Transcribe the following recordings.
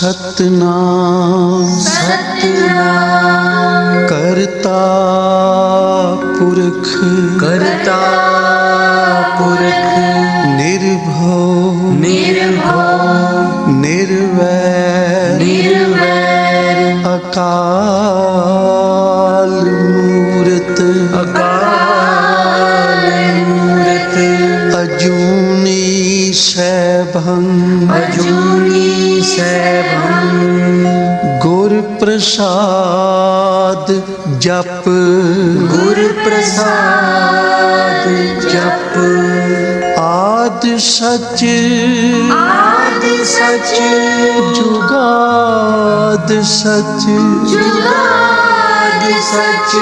सतनाम सतनाम करता पुरख करता पुरख निर्भव निर्भव निर्वैर निर्वैर अकाल मूरत अकाल मूरत अजूनी सैभं अजूनी सैभं गुर प्रसाद जप गुर प्रसाद जप आद सच आदि सच जुगाद सच जुगाद सच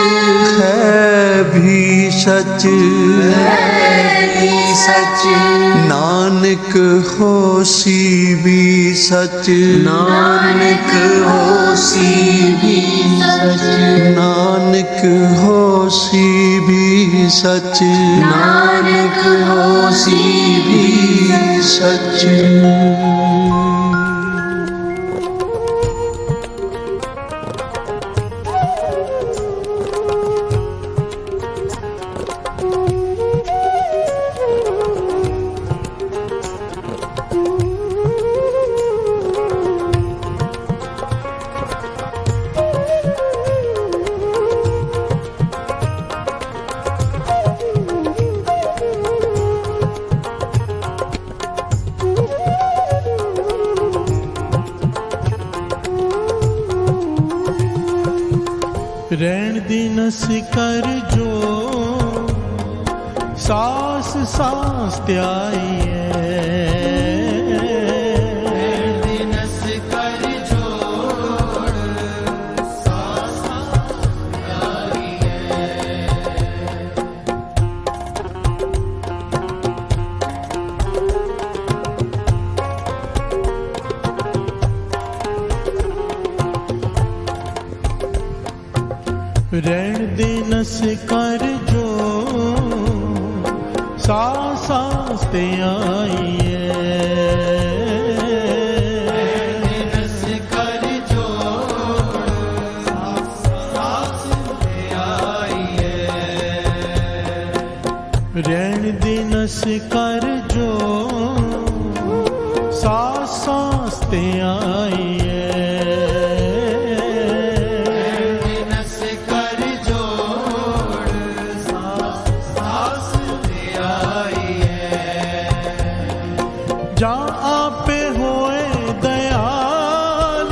है भी सच है भी सच नानक होसी भी सच नानक होसी भी सच नानक होसी भी सच नानक होसी भी सच ਰਹਿਣ ਦੀ ਨਸ ਕਰ ਜੋ ਸਾਸ ਸਾਸ ਧਿਆਈਐ ਰਹਿਣ ਦੀ ਨਸ ਕਰ ਜੋੜ ਸਾਸ ਸਾਸ ਧਿਆਈਐ ਰਹਿਣ ਦੇ ਨਸ ਕਰ ਜੋ ਸਾਸ ਸਾਸ ਤੇ ਆਈਏ ਰਹਿਣ ਦੇ ਨਸ ਕਰ ਜੋ ਸਾਸ ਸਾਸ ਤੇ ਆਈਏ ਰਹਿਣ ਦੇ ਨਸ ਕਰ ਜੋ ਸਾਸ ਸਾਸ ਤੇ ਆਈਏ ਜਾਂ ਆਪੇ ਹੋਏ ਦਇਆਲ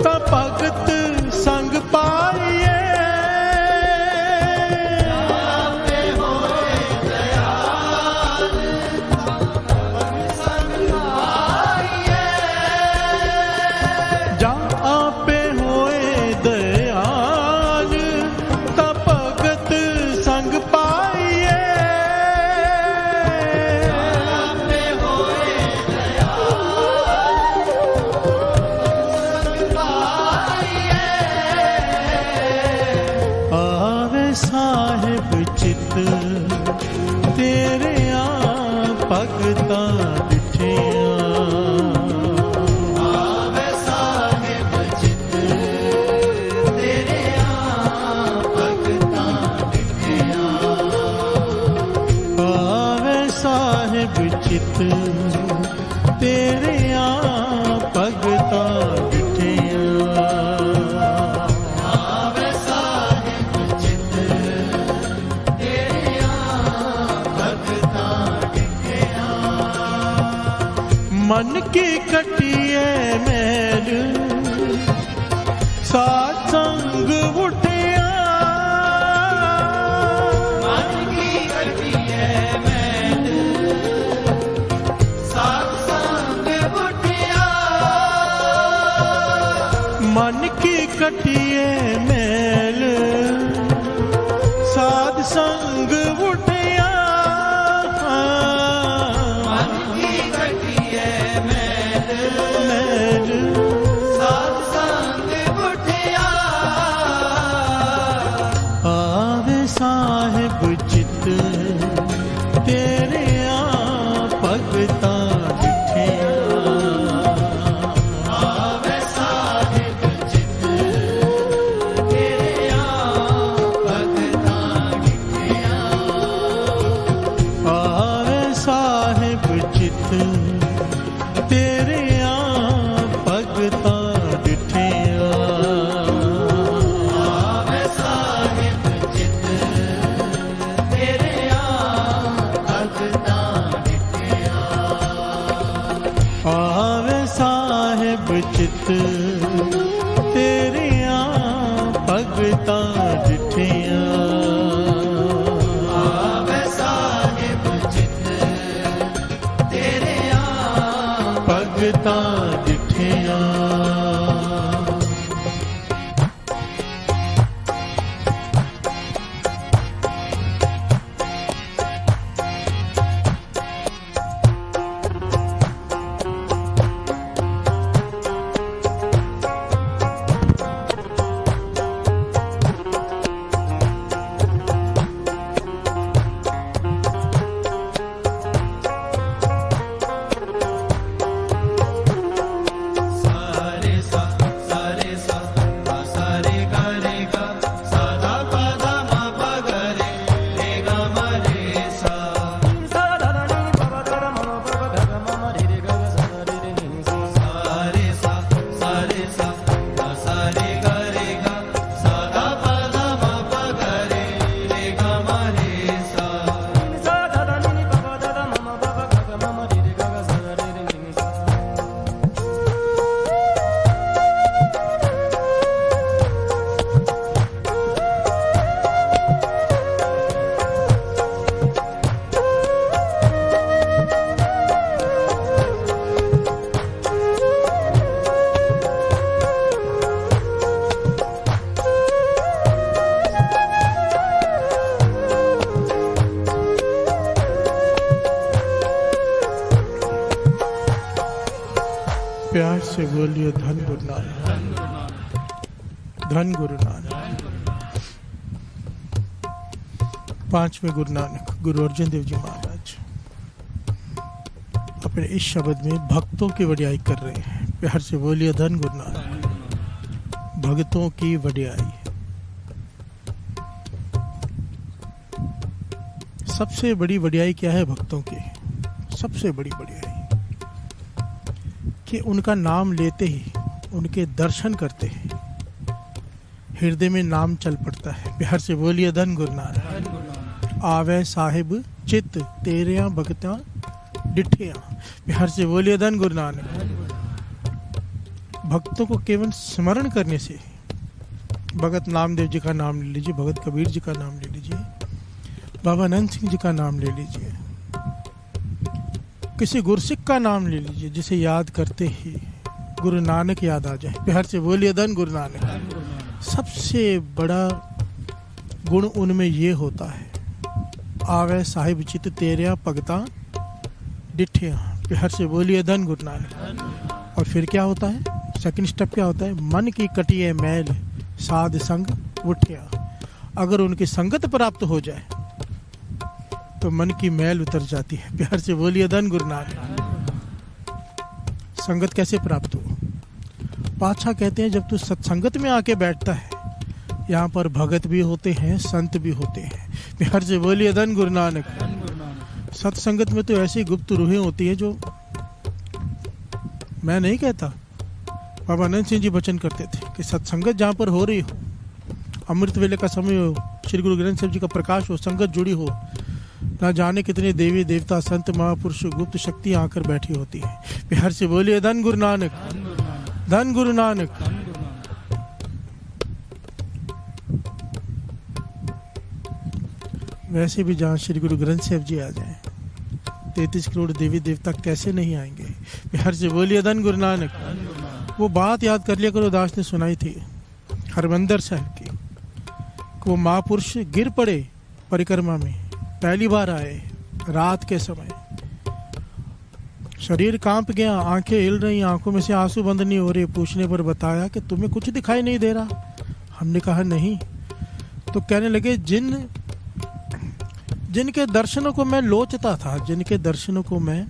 ਤਾਂ ਭਗਤ ਸੰਗ ਪਾਈਏ ਆਪੇ ਹੋਏ ਦਇਆਲ ਭਗਤ ਸੰਗ ਪਾਈਏ ਜਾਂ ਆਪੇ ਹੋਏ ਦਇਆਲ ਤਾਂ ਭਗਤ ਸੰਗ ਪਾਈਏ ਸਾਹਿਬ ਚਿਤ ਤੇਰਿਆਂ ਭਗਤਾਂ ਡਿਠਿਆਂ ਆਵੇ ਸਾਹਿਬ ਚਿਤ ਤੇਰਿਆਂ ਭਗਤਾਂ ਡਿਠਿਆਂ ਆਵੇ ਸਾਹਿਬ ਚਿਤ ਤੇਰਿਆਂ ਭਗਤਾਂ मन की कटिए मैल सात्संग उठिया मन की कटिए मैल सात्संग उठिया मन की कटिए मैल साध संग उठिया ਸਾਹਿਬ ਚਿਤ ਤੇਰਿਆਂ ਭਗਤਾਂ ਡਿਠਿਆਂ चित तेरिया भगता डिठिया आवे साहिब चित तेरिया भगता डिठिया प्यार से बोलिए धन गुरु नानक, धन गुरु नानक। पांचवें गुरु नानक गुरु अर्जन देव जी महाराज अपने इस शब्द में भक्तों की वडियाई कर रहे हैं। प्यार से बोलिए धन गुरु नानक, भक्तों की वडियाई। सबसे बड़ी वडियाई क्या है भक्तों की? सबसे बड़ी वडियाई कि उनका नाम लेते ही, उनके दर्शन करते ही हृदय में नाम चल पड़ता है। प्यार से बोलिए धन गुरु नानक। आवे साहिब चित तेरिया भगता डिठिया। प्यार से बोलिए धन गुरु नानक। भक्तों को केवल स्मरण करने से, भगत नामदेव जी का नाम ले लीजिए, भगत कबीर जी का नाम ले लीजिए, बाबा नंद सिंह जी का नाम ले लीजिए, किसी गुरसिख का नाम ले लीजिए, जिसे याद करते ही गुरु नानक याद आ जाए। प्यार से बोलिए धन गुरु नानक। सबसे बड़ा गुण उनमें ये होता है, आवे साहिब चित तेरिया भगता डिठिया। प्यार से बोलिए धन गुरु नानक। और फिर क्या होता है? सेकंड स्टेप क्या होता है? मन की कटिए मैल साध संग उठिया। अगर उनकी संगत प्राप्त हो जाए तो मन की मैल उतर जाती है। प्यार से बोलिए धन गुरु नानक। संगत कैसे प्राप्त हो? पातशाह कहते हैं जब तू सत्संगत में आके बैठता है, यहाँ पर भगत भी होते हैं, संत भी होते हैं। प्यार से बोलिए धन गुरु नानक। सत्संगत में तो ऐसी गुप्त रूहें होती है जो मैं नहीं कहता, बाबा नंद सिंह जी वचन करते थे कि सत्संगत जहाँ पर हो रही हो, अमृत वेले का समय हो, श्री गुरु ग्रंथ साहिब जी का प्रकाश हो, संगत जुड़ी हो, ना जाने कितने देवी देवता संत महापुरुष गुप्त शक्ति आकर बैठी होती है। प्यार से बोलिए धन गुरु नानक, धन गुरु नानक। वैसे भी जहाँ श्री गुरु ग्रंथ साहिब जी आ जाए, 33 करोड़ देवी देवता कैसे नहीं आएंगे? प्यार से बोलिए धन गुरु नानक। वो बात याद कर लिया करो, दास ने सुनाई थी हरमंदर साहब की, वो महापुरुष गिर पड़े परिक्रमा में, पहली बार आए रात के समय, शरीर कांप गया, आंखें हिल रही, आंखों में से आंसू बंद नहीं हो रहे। पूछने पर बताया कि तुम्हें कुछ दिखाई नहीं दे रहा। हमने कहा नहीं। तो कहने लगे जिनके दर्शनों को मैं लोचता था, जिनके दर्शनों को मैं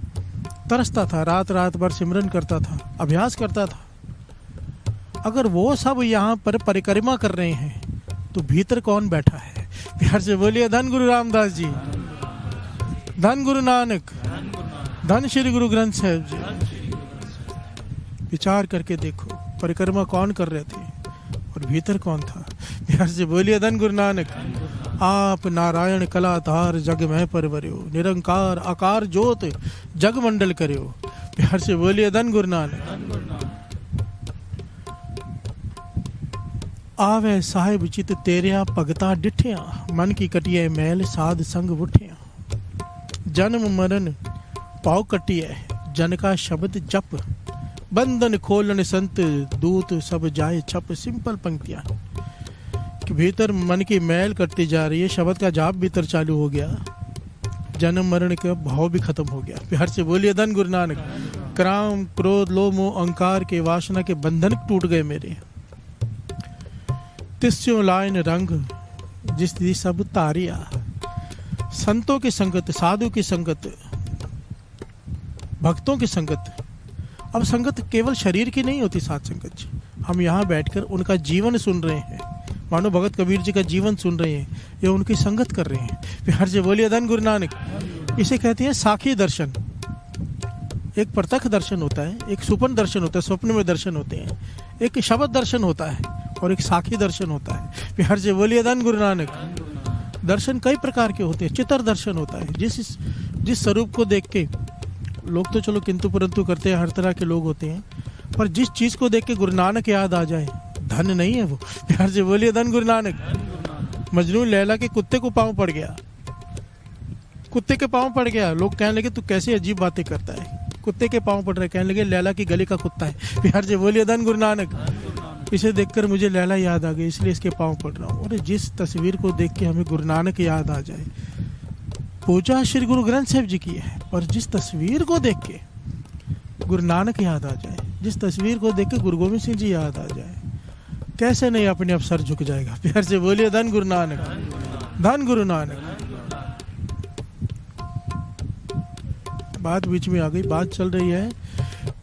तरसता था, रात रात भर सिमरन करता था, अभ्यास करता था, अगर वो सब यहाँ पर परिक्रमा कर रहे हैं तो भीतर कौन बैठा है? प्यार से बोलिए धन गुरु रामदास जी, धन गुरु नानक, धन श्री गुरु ग्रंथ साहिब जी। विचार करके देखो, परिक्रमा कौन कर रहे थे और भीतर कौन था? प्यार से बोलिए धन गुरु नानक। आप नारायण कलाधार जग में परवरियो, निरंकार आकार ज्योत जग मंडल करियो। प्यार से बोलिए धन गुरु नानक। आवे साहिब चित तेरिया भगता डिठिया मन की कटिए मैल साध संग उठिया जन्म मरण पाव कटिए जन का शब्द जप बंधन खोलन संत दूत सब जाए छप। सिंपल पंक्तियां कि भीतर मन की मैल कटती जा रही है, शब्द का जाप भीतर चालू हो गया, जन्म मरण का भाव भी खत्म हो गया। प्यार से बोलिए धन गुरु नानक। क्राम क्रोध लोभ मोह अहंकार के वासना के बंधन टूट गए मेरे। तिस्यों लाइन रंग जिस दी सब तारिया। संतों की संगत, साधु की संगत, भक्तों की संगत। अब संगत केवल शरीर की नहीं होती साथ संगत। हम यहाँ बैठकर उनका जीवन सुन रहे हैं, मानो भगत कबीर जी का जीवन सुन रहे हैं या उनकी संगत कर रहे हैं। प्यार से बोलिए धन गुरु नानक। इसे कहते हैं साखी दर्शन। एक प्रत्यक्ष दर्शन होता है, एक सुपन दर्शन होता है, स्वप्न में दर्शन होते हैं, एक शब्द दर्शन होता है और एक साखी दर्शन होता है। प्यार से बोलिए धन गुरु नानक। दर्शन कई प्रकार के होते हैं। चित्र दर्शन होता है, जिस स्वरूप को देख के लोग तो चलो किंतु परंतु करते हैं, हर तरह के लोग होते हैं, पर जिस चीज को देख के गुरु नानक याद आ जाए, धन नहीं है वो। प्यार से बोलिए धन गुरु नानक। मजनू लैला के कुत्ते को पांव पड़ गया, कुत्ते के पांव पड़ गया, लोग कहने लगे तू कैसे अजीब बातें करता है, कुत्ते के पांव पड़ रहे, कहने लगे लैला की गली का कुत्ता है। प्यार से बोलिए धन गुरु नानक। इसे देखकर मुझे लैला याद आ गई, इसलिए इसके पांव पड़ रहा हूँ। और जिस तस्वीर को देख के हमें गुरु नानक याद आ जाए, पूजा श्री गुरु ग्रंथ साहिब जी की है, पर जिस तस्वीर को देख के गुरु नानक याद आ जाए, जिस तस्वीर को देख के गुरु गोविंद सिंह जी याद आ जाए, कैसे नहीं अपने आप सर झुक जाएगा। प्यार से बोलिए धन गुरु नानक। धन गुरु नानक। बात बीच में आ गई, बात चल रही है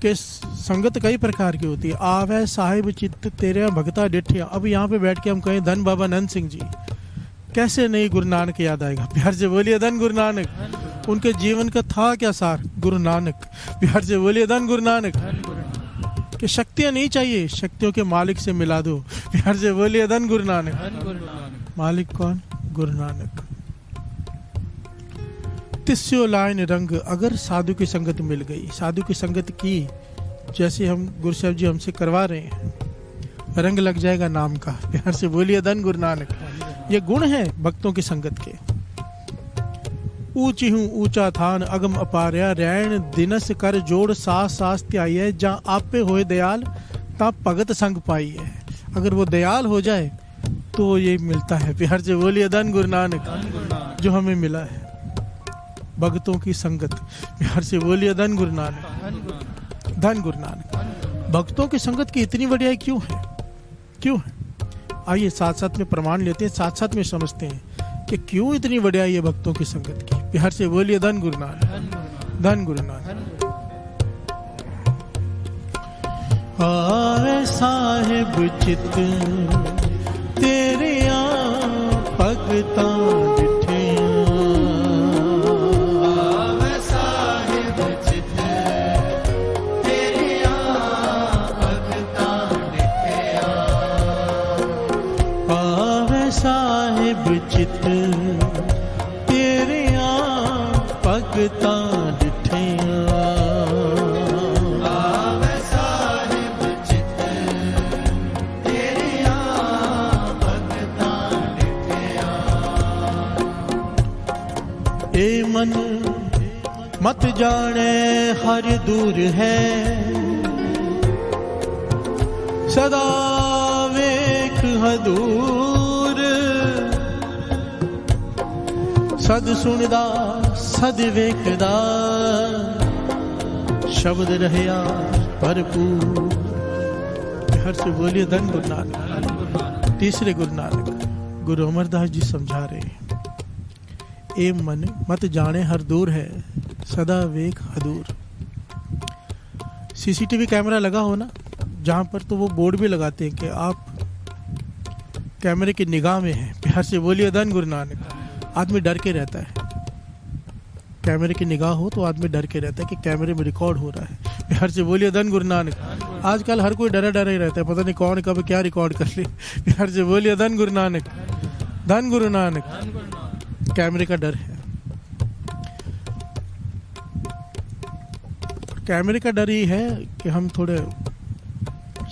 कि संगत कई प्रकार की होती है। आवे साहिब चित्त तेरे भगता डिठिया। अब यहाँ पे बैठ के हम कहें धन बाबा नंद सिंह जी, कैसे नहीं गुरु नानक याद आएगा। प्यार से बोलिए धन गुरु नानक। उनके जीवन का था क्या सार, गुरु नानक। प्यार से बोलिए धन गुरु नानक। कि शक्तियां नहीं चाहिए, शक्तियों के मालिक से मिला दो। प्यार से बोलिए धन गुरु नानक। मालिक कौन, गुरु नानक। तिस्यो लाइन रंग, अगर साधु की संगत मिल गई, साधु की संगत की, जैसे हम गुरु साहब जी हमसे करवा रहे हैं, रंग लग जाएगा नाम का। प्यार से बोलिए धन गुरु नानक। ये गुण है भक्तों की संगत के। ऊंची हूँ ऊंचा थान अगम अपार्या, रैन दिनस कर जोड़ सास सास त्याई है, जहाँ आपे होए दयाल ता भगत संग पाई है। अगर वो दयाल हो जाए तो ये मिलता है। प्यार से बोलिए धन गुरु नानक। जो हमें मिला है भक्तों की संगत। प्यार से बोलिए धन गुरु नानक। धन गुरु नानक। भक्तों की संगत की इतनी बढ़िया क्यों है, क्यों है? आइए साथ साथ में प्रमाण लेते हैं, साथ साथ में समझते हैं कि क्यों इतनी बढ़िया ये भक्तों की संगत की। प्यार से बोलिए धन गुरु नानक। धन गुरु नानक। आवे साहिब चित तेरे भगता चित तेरे भगता डिठिया। आवे साहिब चित तेरे भगता डिठिया। ए मन मत जाने हर दूर है, सदा वेख हदूर। सद सुनदा सद वेखदा, शब्द रहया भरपूर। हर से बोलिए धन गुरु नानक। तीसरे गुरु नानक गुरु अमरदास जी समझा रहे हैं, ए मन मत जाने हर दूर है, सदा वेख हदूर। सीसीटीवी कैमरा लगा हो ना जहाँ पर, तो वो बोर्ड भी लगाते हैं कि आप कैमरे की निगाह में हैं। प्यार से बोलिए धन गुरु नानक। आदमी डर के रहता है, कैमरे की निगाह हो तो आदमी डर के रहता है कि कैमरे में रिकॉर्ड हो रहा है। प्यार से बोलिए धन गुरु नानक। आजकल हर कोई डरा डरा ही रहता है, पता नहीं कौन कब क्या रिकॉर्ड कर ले। प्यार से बोलिए धन गुरु नानक। धन गुरु नानक। कैमरे का डर है, कैमरे का डर ही है कि हम थोड़े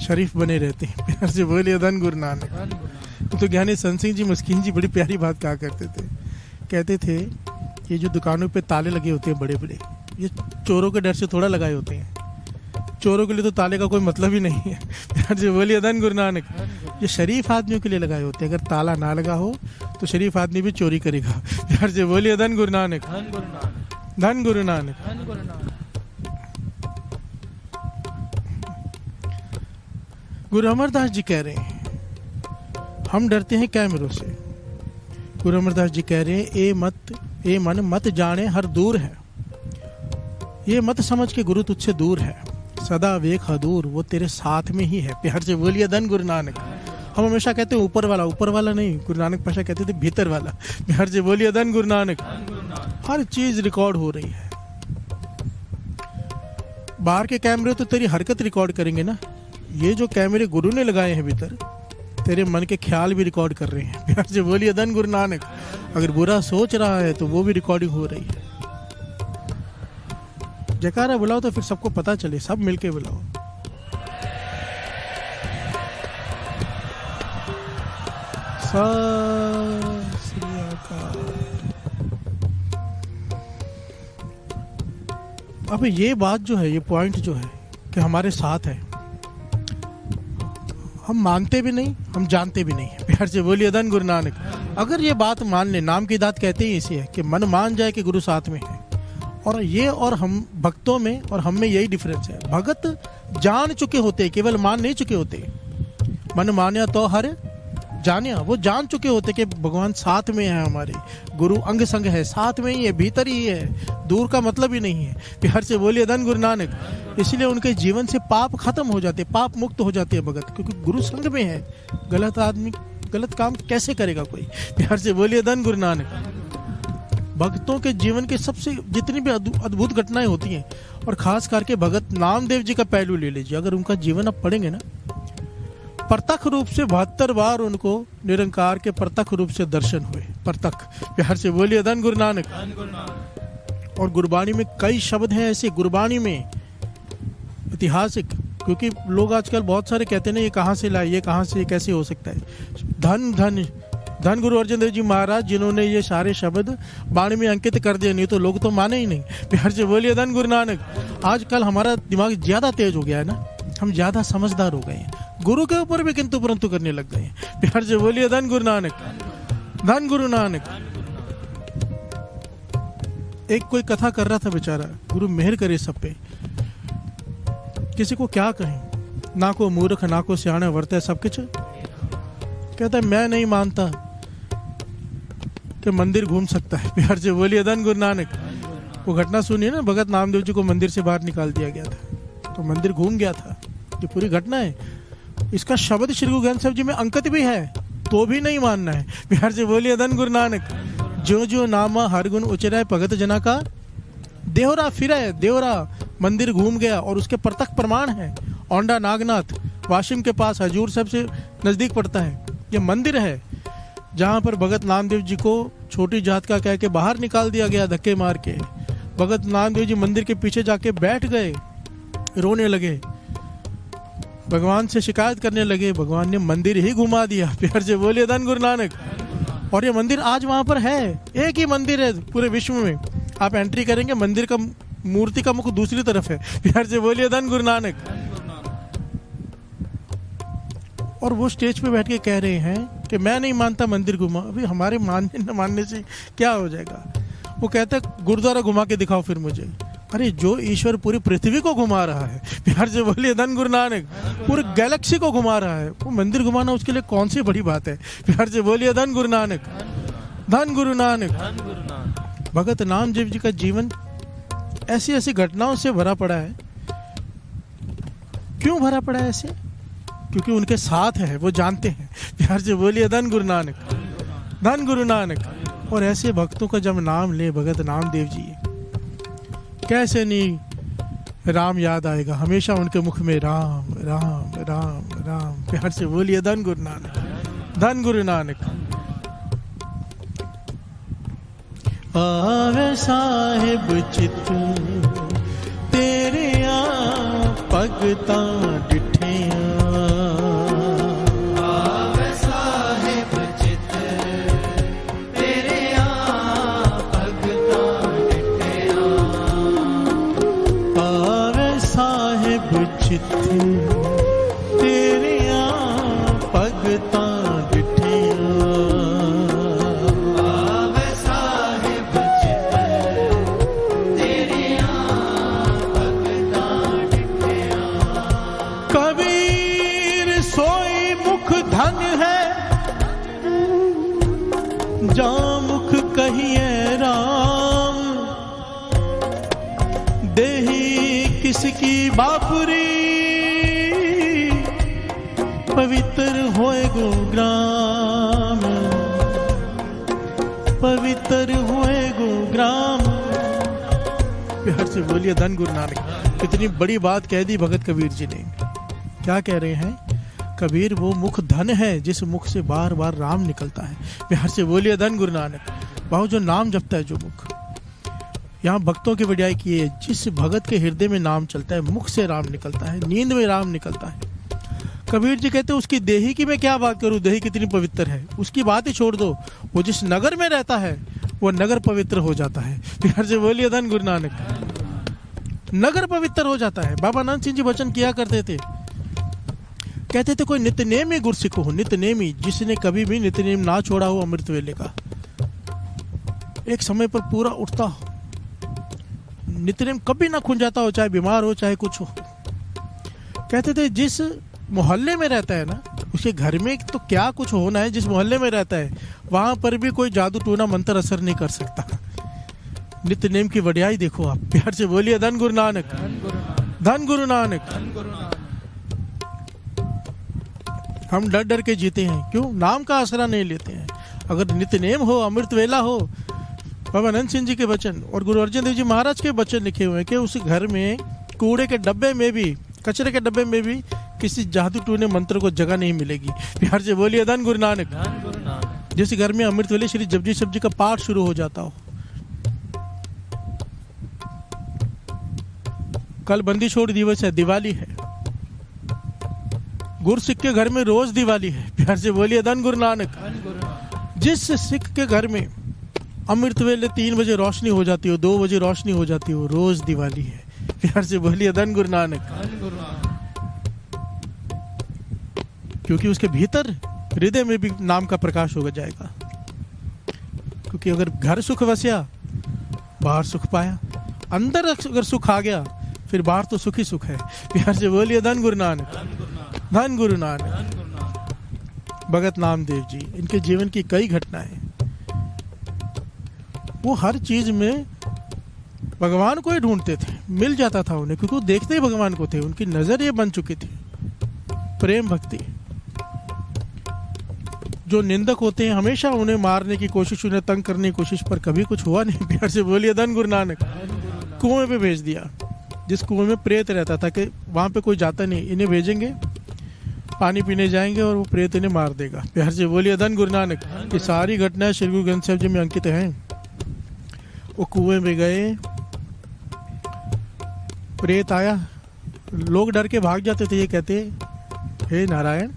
शरीफ बने रहते हैं। प्यार से बोलिए धन गुरु नानक। तो ज्ञानी संत सिंह जी मस्कीन जी बड़ी प्यारी बात कहा करते थे। कहते थे ये जो दुकानों पे ताले लगे होते हैं बड़े बड़े, ये चोरों के डर से थोड़ा लगाए होते हैं। चोरों के लिए तो ताले का कोई मतलब ही नहीं है। प्यार से बोलिए धन गुरु नानक। ये शरीफ आदमियों के लिए लगाए होते हैं। अगर ताला ना लगा हो तो शरीफ आदमी भी चोरी करेगा। प्यार से बोलिए धन गुरु नानक। धन गुरु नानक। गुरु अमरदास जी कह रहे हैं हम डरते हैं कैमरों से। गुरु अमरदास जी कह रहे हैं ए मन मत जाने हर दूर है। ये मत समझ के गुरु तुझसे दूर है, सदा वेख हदूर वो तेरे साथ में ही है। प्यार से बोलिए धन गुरु नानक। हम हमेशा कहते हैं ऊपर वाला नहीं, गुरु नानक पाशा कहते थे भीतर वाला। प्यार से बोलिए धन गुरु नानक। हर चीज रिकॉर्ड हो रही है। बाहर के कैमरे तो तेरी हरकत रिकॉर्ड करेंगे ना, ये जो कैमरे गुरु ने लगाए हैं भीतर तेरे मन के ख्याल भी रिकॉर्ड कर रहे हैं। प्यार से बोलिए धन गुरु नानक। अगर बुरा सोच रहा है तो वो भी रिकॉर्डिंग हो रही है। जयकारा बुलाओ तो फिर सबको पता चले, सब मिलके बुलाओ। सत श्री अकाल। अब ये बात जो है, ये पॉइंट जो है कि हमारे साथ है, हम मानते भी नहीं, हम जानते भी नहीं। प्यार से बोलिए धन गुरु नानक। अगर ये बात मान ले, नाम की दात कहते ही इसे है कि मन मान जाए कि गुरु साथ में है। और ये और हम भक्तों में और हम में यही डिफरेंस है। भगत जान चुके होते, केवल मान नहीं चुके होते। मन मान्या तो हर जानिया, वो जान चुके होते कि भगवान साथ में है, हमारे गुरु अंग संग है, साथ में ही है, भीतर ही है, दूर का मतलब ही नहीं है। प्यार से बोलिए धन गुरु नानक। इसलिए उनके जीवन से पाप खत्म हो जाते, पाप मुक्त हो जाते हैं भगत, क्योंकि गुरु संग में है। गलत आदमी गलत काम कैसे करेगा कोई। प्यार से बोलिए धन गुरु नानक। भक्तों के जीवन के सबसे जितनी भी अद्भुत घटनाएं होती हैं, और खास करके भगत नामदेव जी का पहलू ले लीजिए। अगर उनका जीवन आप पढ़ेंगे ना, प्रत्यक्ष रूप से 72 बार उनको निरंकार के प्रत्यक्ष रूप से दर्शन हुए। प्रत्यक्ष। प्यार से बोलिए धन गुरु नानक। और गुरबाणी में कई शब्द हैं ऐसे, गुरबाणी में ऐतिहासिक, क्योंकि लोग आजकल बहुत सारे कहते हैं ये कहाँ से लाए, ये कहाँ से, कैसे हो सकता है। धन धन धन गुरु अर्जन देव जी महाराज जिन्होंने ये सारे शब्द बाणी में अंकित कर दिए, नहीं तो लोग तो माने ही नहीं। प्यार से बोलिए धन गुरु नानक। आजकल हमारा दिमाग ज्यादा तेज हो गया है ना, हम ज्यादा समझदार हो गए हैं, गुरु के ऊपर भी किंतु परंतु करने लग गए हैं। प्यार से बोलिए धन गुरु नानक। धन गुरु नानक। एक कोई कथा कर रहा था बेचारा, गुरु मेहर करे सब पे। किसी को क्या कहें, ना को मूर्ख ना को सियाना वर्ते सब कुछ। कहता है मैं नहीं मानता कि मंदिर घूम सकता है। प्यार से बोलिए धन गुरु नानक। वो घटना सुनिए ना, भगत नामदेव जी को मंदिर से बाहर निकाल दिया गया था, तो मंदिर घूम गया था। ये पूरी घटना है, इसका शब्द श्री गुरु ग्रंथ साहिब जी में अंकित भी है, तो भी नहीं मानना है। प्यार से बोलिए धन गुरु नानक। जो जो नामा हर गुण उचराय भगत जना का देवरा फिरे। देवरा मंदिर घूम गया और उसके प्रत्यक्ष प्रमाण है। औंडा नागनाथ वाशिम के पास हजूर साहब से नजदीक पड़ता है। ये मंदिर है जहां पर भगत नामदेव जी को छोटी जात का कह के बाहर निकाल दिया गया धक्के मार के। भगत नामदेव जी मंदिर के पीछे जाके बैठ गए, रोने लगे, भगवान से शिकायत करने लगे। भगवान ने मंदिर ही घुमा दिया। प्यार से बोलिए धन गुरु नानक। और ये मंदिर आज वहां पर है, एक ही मंदिर है पूरे विश्व में। आप एंट्री करेंगे, मंदिर का मूर्ति का मुख दूसरी तरफ है। प्यार से बोलिए धन गुरु नानक। और वो स्टेज पे बैठ के कह रहे हैं कि मैं नहीं मानता मंदिर घुमा। अभी हमारे मानने न मानने से क्या हो जाएगा। वो कहता है गुरुद्वारा घुमा के दिखाओ फिर मुझे। अरे जो ईश्वर पूरी पृथ्वी को घुमा रहा है, प्यार से बोलिए धन गुरु नानक, पूरे गैलेक्सी को घुमा रहा है, वो मंदिर घुमाना उसके लिए कौन सी बड़ी बात है। प्यार से बोलिए धन गुरु नानक। धन गुरु नानक। भगत नामदेव जी का जीवन ऐसी ऐसी घटनाओं से भरा पड़ा है। क्यों भरा पड़ा है ऐसे? क्योंकि उनके साथ है, वो जानते हैं। प्यार से बोलिए धन गुरु नानक। धन गुरु नानक। और ऐसे भक्तों का जब नाम ले भगत नामदेव जी, कैसे नहीं राम याद आएगा। हमेशा उनके मुख में राम राम राम राम। प्यार से बोलिए धन गुरु नानक। धन गुरु नानक। आवे साहिब चित तेरे भगतां डिठियां। आवे साहिब चित तेरे भगतां डिठिया। आवे साहिब चित तेरे भगतां डिठियां। आवे साहिब चित तेरे भगतां डिठिया। कबीर सोई मुख धन है, जा मुख कहिए राम। देही किसकी बापुरी, पवित्र होए गो ग्राम। पवित्र होए गो ग्राम। प्यार से बोलिए धन गुरु नानक। कितनी बड़ी बात कह दी भगत कबीर जी ने। क्या कह रहे हैं? कबीर वो मुख धन है जिस मुख से बार बार राम निकलता है। प्यार से बोलिए धन गुरु नानक। बाहु जो नाम जपता है जो मुख, यहाँ भक्तों की वड्याई की है। जिस भगत के हृदय में नाम चलता है, मुख से राम निकलता है, नींद में राम निकलता है। कबीर जी कहते हैं उसकी देही की मैं क्या बात करूं, देही कितनी पवित्र है, उसकी बात ही छोड़ दो। वो जिस नगर में रहता है वो नगर पवित्र हो जाता है। प्यार से बोलिए धन गुरु नानक। नगर पवित्र हो जाता है। बाबा नानक सिंह जी वचन किया करते थे, कहते थे कोई नित्यनेमी गुरसिख हो, नित्यनेमी जिसने कभी भी नित्यनेम ना छोड़ा हो अमृत वेले का, एक समय पर पूरा उठता हो, नित्यनेम कभी ना खुंजाता हो, चाहे बीमार हो चाहे कुछ हो। कहते थे जिस मोहल्ले में रहता है ना, उसके घर में तो क्या कुछ होना है, जिस मोहल्ले में रहता है वहां पर भी कोई जादू टूना मंत्र असर नहीं कर सकता। नित्य नेम की वड्याई देखो आप। प्यार से बोलिए धन गुरु नानक। धन गुरु नानक। हम डर डर के जीते हैं, क्यों? नाम का आसरा नहीं लेते हैं। अगर नित्य नेम हो, अमृत वेला हो, बाबा अनंत सिंह जी के वचन और गुरु अर्जन देव जी महाराज के वचन लिखे हुए हैं कि उस घर में कूड़े के डब्बे में भी, कचरे के डब्बे में भी किसी जादू टूने मंत्र को जगह नहीं मिलेगी। प्यार से बोलिए धन गुरु नानक। जिस घर में अमृत वेले श्री जपजी सब जी का पाठ शुरू हो जाता हो। कल बंदी छोड़ दिवस है, दिवाली है। गुरसिख के घर में रोज दिवाली है। प्यार से बोलिए धन गुरु नानक। जिस सिख के घर में अमृत वेले 3 बजे रोशनी हो जाती हो, 2 बजे रोशनी हो जाती हो, रोज दिवाली है। प्यार से बोलिए धन गुरु नानक। क्योंकि उसके भीतर हृदय में भी नाम का प्रकाश हो जाएगा। क्योंकि अगर घर सुख वस्या, बाहर सुख पाया। अंदर अगर सुख आ गया, फिर बाहर तो सुख ही सुख है। प्यार से बोलिए धन गुरु नानक। धन गुरु नानक। भगत नामदेव जी, इनके जीवन की कई घटनाएं, वो हर चीज में भगवान को ही ढूंढते थे, मिल जाता था उन्हें, क्योंकि वो देखते ही भगवान को थे। उनकी नजर ये बन चुकी थी, प्रेम भक्ति। जो निंदक होते हैं हमेशा उन्हें मारने की कोशिश, उन्हें तंग करने की कोशिश, पर कभी कुछ हुआ नहीं। प्यार से बोलिए धन गुरु नानक। कुएं पे भेज दिया, जिस कुएं में प्रेत रहता था कि वहां पे कोई जाता नहीं, इन्हें भेजेंगे, पानी पीने जाएंगे और वो प्रेत इन्हें मार देगा। प्यार से बोलिए धन गुरु नानक। ये सारी घटनाएं श्री गुरु ग्रंथ साहिब जी में अंकित हैं। वो कुएं में गए, प्रेत आया, लोग डर के भाग जाते थे। ये कहते, हे नारायण,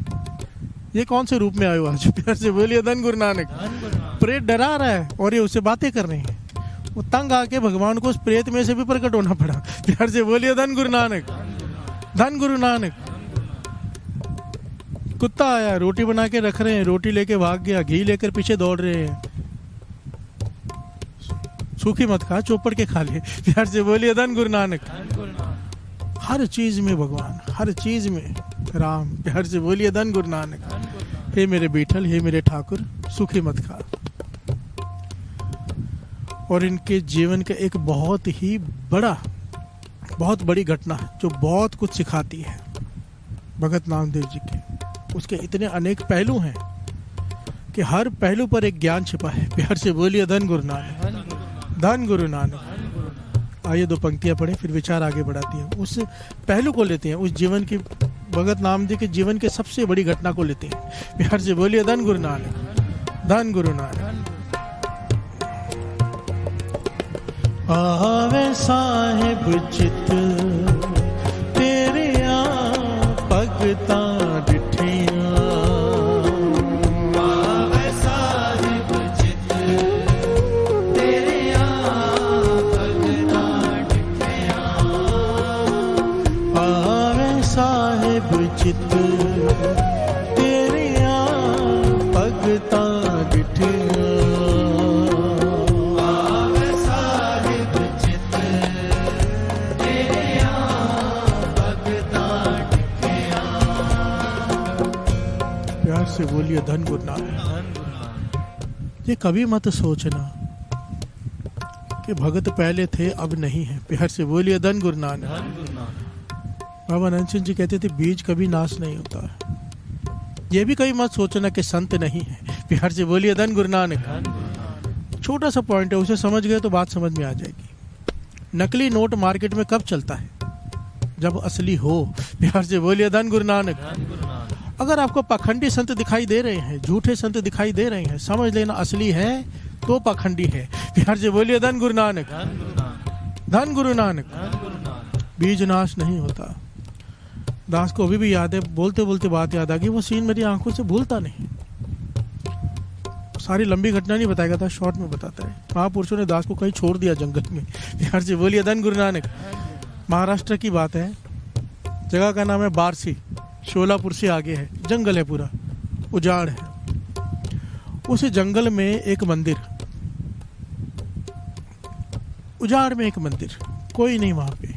ये कौन से रूप में आए हो आज? प्यार से बोलिए धन गुरु नानक। प्रेत डरा रहा है और ये उससे बातें कर रहे हैं। वो तंग आके भगवान को उस प्रेत में से भी प्रकट होना पड़ा। प्यार से बोलिए धन गुरु नानक। धन गुरु नानक। कुत्ता आया, रोटी बना के रख रहे हैं, रोटी लेके भाग गया, घी लेकर पीछे दौड़ रहे हैं। सूखी मत खा, चौपड़ के खा ले। प्यार से बोलिए धन गुरु नानक। हर चीज में भगवान, हर चीज में राम। प्यार से बोलिए धन गुरु नानक। हे मेरे बीठल, हे मेरे ठाकुर, सूखी मत खा। और इनके जीवन का एक बहुत ही बहुत बड़ी घटना जो बहुत कुछ सिखाती है भगत नामदेव जी के। उसके इतने अनेक पहलू हैं कि हर पहलू पर एक ज्ञान छिपा है। प्यार से बोलिए धन गुरु नानक। धन गुरु नानक। आइए 2 पंक्तियां पढ़े, फिर विचार आगे बढ़ाती हैं। उस पहलू को लेते हैं, उस जीवन की, भगत नामदेव के जीवन के सबसे बड़ी घटना को लेते हैं। प्यार से बोलिए धन गुरु नानक। धन गुरु नानक। आवे साहिब चित तेरे भगता डिठिया पावे साहिब चित तेरे भगता डिठिया आवे साहिब चित तेरे भगता डिठिया पावे साहिब चित तेरे भगता डिठिया प्यार से बोलिए धन गुरु नानक। ये कभी मत सोचना कि भगत पहले थे अब नहीं है। प्यार से बोलिए धन गुरु नानक। बाबा नंद सिंह जी कहते थे बीज कभी नाश नहीं होता है। ये भी कभी मत सोचना कि संत नहीं है। प्यार से बोलिए धन गुरु नानक। छोटा सा पॉइंट है, उसे समझ गए तो बात समझ में आ जाएगी। नकली नोट मार्केट में कब चलता है? जब असली हो। प्यार से बोलिए धन गुरु नानक। अगर आपको पाखंडी संत दिखाई दे रहे हैं, झूठे संत दिखाई दे रहे हैं, समझ लेना असली है तो पाखंडी है। प्यार से बोलिए धन गुरु नानक। धन गुरु नानक। बीज नाश नहीं होता। दास को अभी भी याद है, बोलते बोलते बात याद आ गई। वो सीन मेरी आंखों से भूलता नहीं। सारी लंबी घटना नहीं बताएगा था, शॉर्ट में बताता है। महापुरुषों ने दास को कहीं छोड़ दिया जंगल में। प्यार से बोलिए धन गुरु नानक। महाराष्ट्र की बात है, जगह का नाम है बारसी, शोलापुर से आगे है। जंगल है, पूरा उजाड़ है। उस जंगल में एक मंदिर, उजाड़ में एक मंदिर, कोई नहीं वहां पे।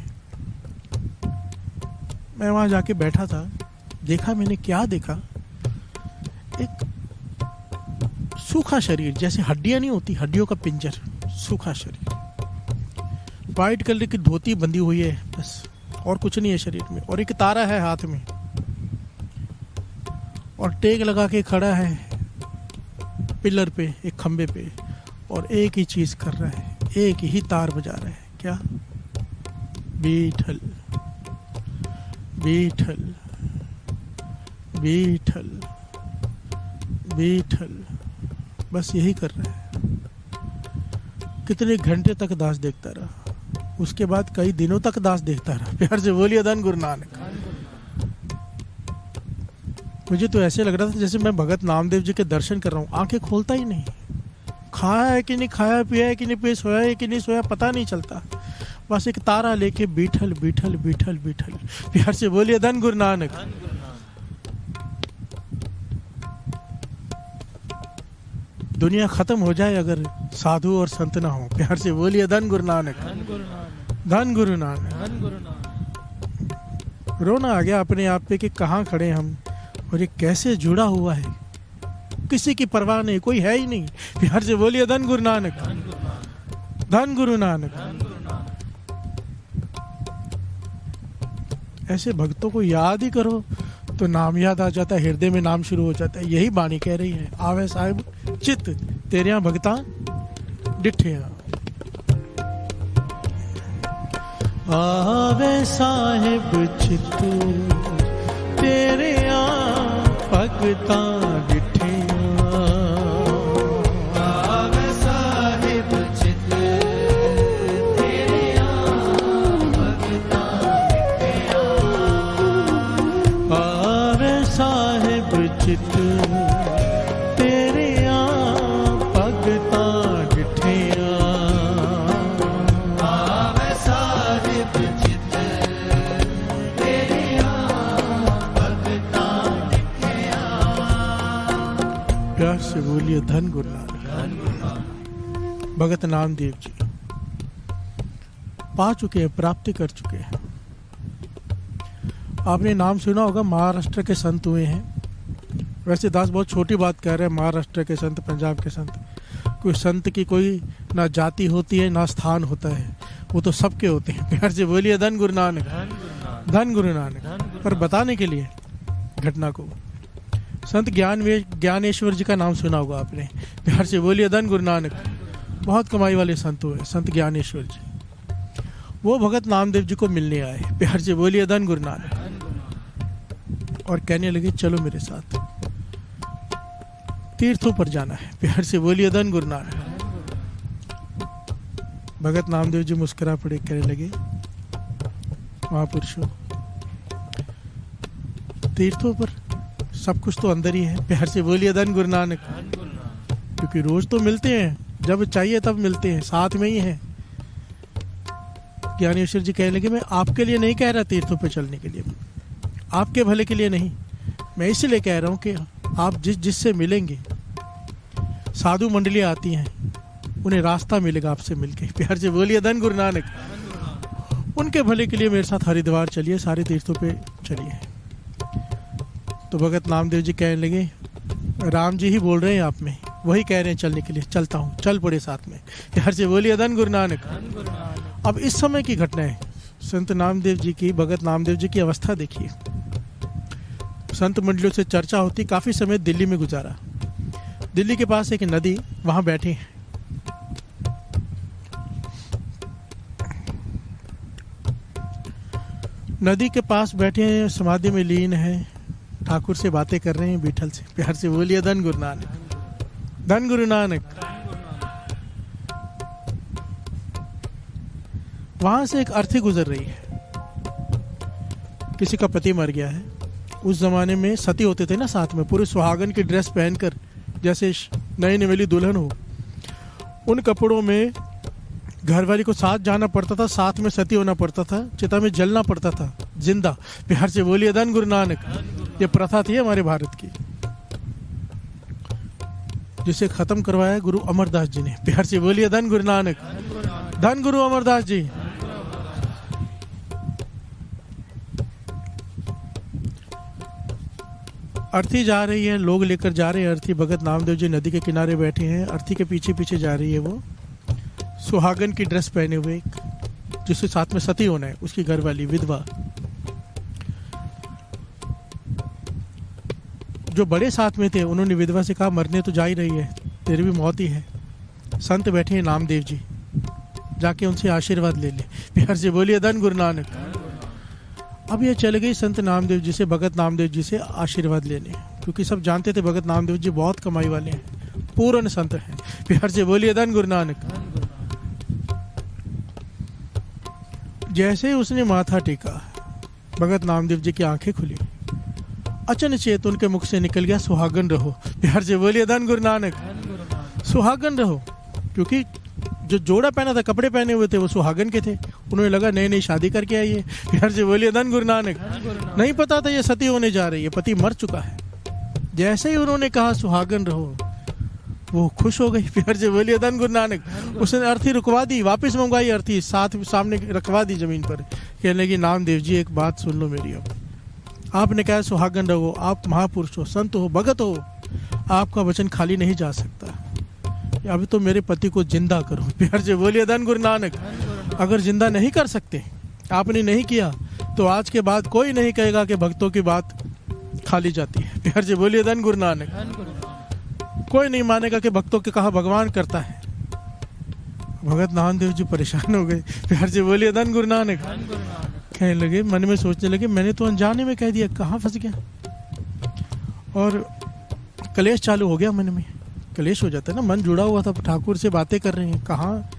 मैं वहां जाके बैठा था, देखा मैंने क्या देखा, एक सूखा शरीर, जैसे हड्डियां नहीं होती, हड्डियों का पिंजर, सूखा शरीर, वाइट कलर की धोती बंधी हुई है, बस और कुछ नहीं है शरीर में। और एक तारा है हाथ में, और टेक लगा के खड़ा है पिलर पे, एक खंबे पे, और एक ही चीज कर रहा है, एक ही तार बजा रहा है। क्या? बीठल बीठल बीठल बीठल, बस यही कर रहा है। कितने घंटे तक दास देखता रहा। उसके बाद कई दिनों तक दास देखता रहा। प्यार से बोलिए धन गुरु नानक। मुझे तो ऐसे लग रहा था जैसे मैं भगत नामदेव जी के दर्शन कर रहा हूँ। आंखें खोलता ही नहीं, खाया है कि नहीं खाया, पिया है कि नहीं पिया, सोया है कि नहीं सोया, पता नहीं चलता। बस एक तारा लेके बीठल बीठल बीठल बीठल। प्यार से बोलिए धन गुरु नानक। दुनिया खत्म हो जाए अगर साधु और संत ना हो। प्यार से बोलिए धन गुरु नानक। धन गुरु नानक। रोना आ गया अपने आप पे कि कहाँ खड़े हम और ये कैसे जुड़ा हुआ है। किसी की परवाह नहीं, कोई है ही नहीं। प्यार से बोलिए धन गुरु नानक। धन गुरु नानक। ऐसे भक्तों को याद ही करो तो नाम याद आ जाता है, हृदय में नाम शुरू हो जाता है। यही बाणी कह रही है, आवे साहिब चित तेरिया भगता डिठिया। आवे साहिब चित तेरिया भगता डिठिया। आवे साहिब चित तेरे भगता डिठिया। आवे साहिब चित तेरिया भगता डिठिया। आवे साहिब चित तेरे भगता डिठिया। प्यार से बोलिए धन गुरु नानक। भगत नामदेव जी पा चुके हैं, प्राप्ति कर चुके हैं। आपने नाम सुना होगा, महाराष्ट्र के संत हुए हैं। वैसे दास बहुत छोटी बात कह रहे हैं, महाराष्ट्र के संत, पंजाब के संत। कोई संत की कोई ना जाति होती है ना स्थान होता है, वो तो सबके होते हैं। प्यार से बोलिए धन गुरु नानक। धन गुरु नानक। पर बताने के लिए घटना को, संत ज्ञानेश्वर जी का नाम सुना होगा आपने। प्यार से बोलिए धन गुरु नानक। बहुत कमाई वाले संत हुए संत ज्ञानेश्वर जी। वो भगत नामदेव जी को मिलने आए। प्यार से बोलिए धन गुरु नानक। और कहने लगे चलो मेरे साथ, तीर्थों पर जाना है। प्यार से बोलिए धन गुरु नानक। भगत नामदेव जी मुस्कुरा पड़े, कहने लगे महापुरुषों तीर्थों पर सब कुछ तो अंदर ही है। प्यार से बोलिए धन गुरु नानक। क्योंकि रोज तो मिलते हैं, जब चाहिए तब मिलते हैं, साथ में ही हैं। ज्ञानेश्वर जी कहने लगे मैं आपके लिए नहीं कह रहा तीर्थों पे चलने के लिए, आपके भले के लिए नहीं, मैं इसलिए कह रहा हूँ कि आप जिससे मिलेंगे, साधु मंडलियाँ आती हैं, उन्हें रास्ता मिलेगा आपसे मिलके। प्यार से बोलिए धन गुरु नानक। उनके भले के लिए मेरे साथ हरिद्वार चलिए, सारे तीर्थों पे चलिए। तो भगत नामदेव जी कहने लगे राम जी ही बोल रहे हैं आप में, वही कह रहे हैं चलने के लिए, चलता हूँ, चल पड़े साथ में। प्यार से बोलिए धन गुरु नानक। अब इस समय की घटना है, संत नामदेव जी की, भगत नामदेव जी की अवस्था देखिए। संत मंडलियों से चर्चा होती, काफी समय दिल्ली में गुजारा। दिल्ली के पास एक नदी, वहां बैठे हैं। नदी के पास बैठे हैं, समाधि में लीन है, ठाकुर से बातें कर रहे हैं, बीठल से। प्यार से बोलिए धन गुरु नानक। धन गुरु नानक। वहां से एक अर्थी गुजर रही है, किसी का पति मर गया है। उस जमाने में सती होते थे ना साथ में, पूरे सुहागन की ड्रेस पहनकर, जैसे नई नवेली दुल्हन हो, उन कपड़ों में घरवाली को साथ जाना पड़ता था, साथ में सती होना पड़ता था, चिता में जलना पड़ता था जिंदा। प्यार से बोलिए धन गुरु नानक। ये प्रथा थी हमारे भारत की, जिसे खत्म करवाया गुरु अमरदास जी ने। प्यार से बोलिए धन गुरु नानक। धन गुरु अमरदास जी। अर्थी जा रही है, लोग लेकर जा रहे हैं अर्थी। भगत नामदेव जी नदी के किनारे बैठे हैं, अर्थी के पीछे पीछे जा रही है वो, सुहागन की ड्रेस पहने हुए, जिसके साथ में सती होना है, उसकी घरवाली विधवा। जो बड़े साथ में थे उन्होंने विधवा से कहा मरने तो जा ही रही है, तेरी भी मौत ही है। संत बैठे हैं नामदेव जी, जाके उनसे आशीर्वाद ले ले। प्यार से बोलिए धन गुरु नानक। अब ये चले गई संत नामदेव जी से, भगत नामदेव जी से आशीर्वाद लेने, क्योंकि सब जानते थे भगत नामदेव जी बहुत कमाई वाले हैं, पूर्ण संत हैं। प्यार से बोलिए धन गुरु नानक। जैसे ही उसने माथा टेका, भगत नामदेव जी की आंखें खुली, अचानक उनके मुख से निकल गया सुहागन रहो। प्यार से बोलिए धन गुरु नानक। सुहागन रहो, क्योंकि जो जोड़ा पहना था, कपड़े पहने हुए थे, वो सुहागन के थे। उन्हें लगा नई नई शादी करके आई है। प्यार से बोलिए धन गुरु नानक। नहीं पता था ये सती होने जा रही है, पति मर चुका है। जैसे ही उन्होंने कहा सुहागन रहो, वो खुश हो गई। प्यार से बोलिए धन गुरु नानक। उसने अर्थी रुकवा दी, वापस मंगवाई अर्थी, साथ सामने रखवा दी जमीन पर। कहने लगी नामदेव जी एक बात सुन लो मेरी, अब आपने कहा सुहागन रहो, आप महापुरुष हो, संत हो, भगत हो, आपका वचन खाली नहीं जा सकता। अभी तो मेरे पति को जिंदा करो। प्यार से बोलिए धन गुरु नानक। अगर जिंदा नहीं कर सकते, आपने नहीं किया, तो आज के बाद कोई नहीं कहेगा कि भक्तों की बात खाली जाती है। प्यार से बोलिए धन गुरु नानक। कोई नहीं मानेगा कि भक्तों के कहा भगवान करता है। भगत नामदेव जी परेशान हो गए। प्यार से बोलिए धन गुरु नानक। कहने लगे, मन में सोचने लगे, मैंने तो अनजाने में कह दिया, कहाँ फंस गया। और कलेश चालू हो गया मन में। कलेश हो जाता है ना, मन जुड़ा हुआ था, ठाकुर से बातें कर रहे हैं, कहाँ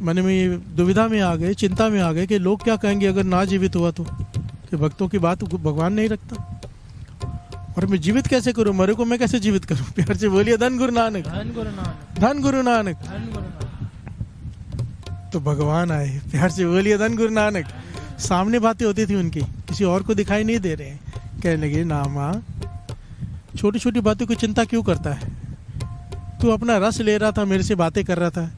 मन में दुविधा में आ गए, चिंता में आ गए कि लोग क्या कहेंगे अगर ना जीवित हुआ तो, कि भक्तों की बात भगवान नहीं रखता, और मैं जीवित कैसे करूं, मरे को मैं कैसे जीवित करूं। प्यार से बोलिए धन गुरु नानक। धन गुरु नानक। तो भगवान आए। प्यार से बोलिए धन गुरु नानक। सामने बातें होती थी उनकी, किसी और को दिखाई नहीं दे रहे हैं। कहने लगे नामा, छोटी छोटी बातों की चिंता क्यों करता है, तू अपना रस ले रहा था, मेरे से बातें कर रहा था,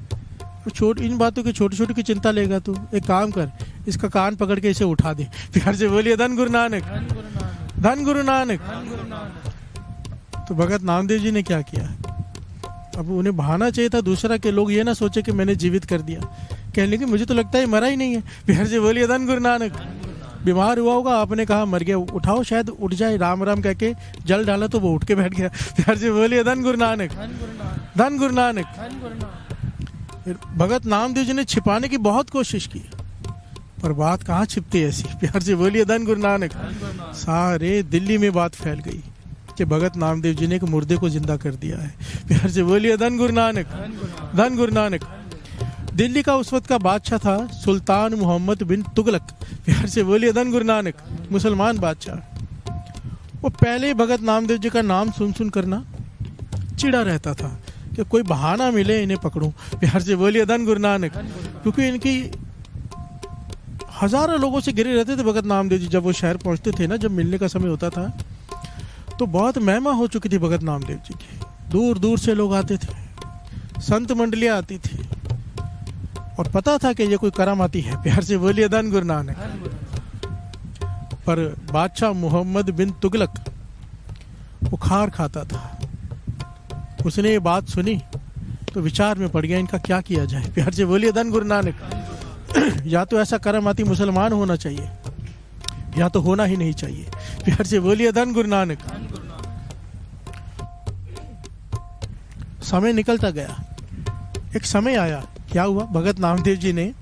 इन बातों की छोटी छोटी की चिंता लेगा तू। एक काम कर, इसका कान पकड़ के इसे उठा दे। प्यार से बोलिए धन गुरु नानक। धन गुरु नानक। तो भगत नामदेव जी ने क्या किया, अब उन्हें बहाना चाहिए था दूसरा, के लोग ये ना सोचे कि मैंने जीवित कर दिया। कहने लगे मुझे तो लगता है मरा ही नहीं है। प्यार से बोलिए धन गुरु नानक। बीमार हुआ होगा, आपने कहा मर गया, उठाओ शायद उठ जाए, राम राम कह के जल डाला तो वो उठ के बैठ गया। प्यार से बोलिए धन गुरु नानक। धन गुरु नानक। भगत नामदेव जी ने छिपाने की बहुत कोशिश की, पर बात कहाँ छिपती ऐसी। प्यार से बोलिए धन गुरु नानक। सारे दिल्ली में बात फैल गई कि भगत नामदेव जी ने एक मुर्दे को जिंदा कर दिया है। प्यार से बोलिए धन गुरु नानक। धन गुरु नानक। दिल्ली का उस वक्त का बादशाह था सुल्तान मोहम्मद बिन तुगलक। प्यार से बोलिए धन गुरु नानक। मुसलमान बादशाह। वो पहले ही भगत नामदेव जी का नाम सुन सुन करना चिड़ा रहता था कि कोई बहाना मिले इन्हें पकड़ूं। प्यार से बोलिए धन गुरु नानक। क्योंकि इनकी हजारों लोगों से घिरे रहते थे भगत नामदेव जी। जब वो शहर पहुंचते थे ना, जब मिलने का समय होता था, तो बहुत महिमा हो चुकी थी भगत नामदेव जी की। दूर दूर से लोग आते थे, संत मंडलियां आती थी, और पता था कि ये कोई करामाती है। प्यार से बोलिए धन गुरु नानक। पर बादशाह मोहम्मद बिन तुगलक बुखार खाता था। उसने ये बात सुनी तो विचार में पड़ गया, इनका क्या किया जाए। प्यार से बोलिए धन गुरु नानक। या तो ऐसा करामाती मुसलमान होना चाहिए, या तो होना ही नहीं चाहिए। प्यार से बोलिए धन गुरु नानक। समय निकलता गया, एक समय आया, क्या हुआ, भगत नामदेव जी ने,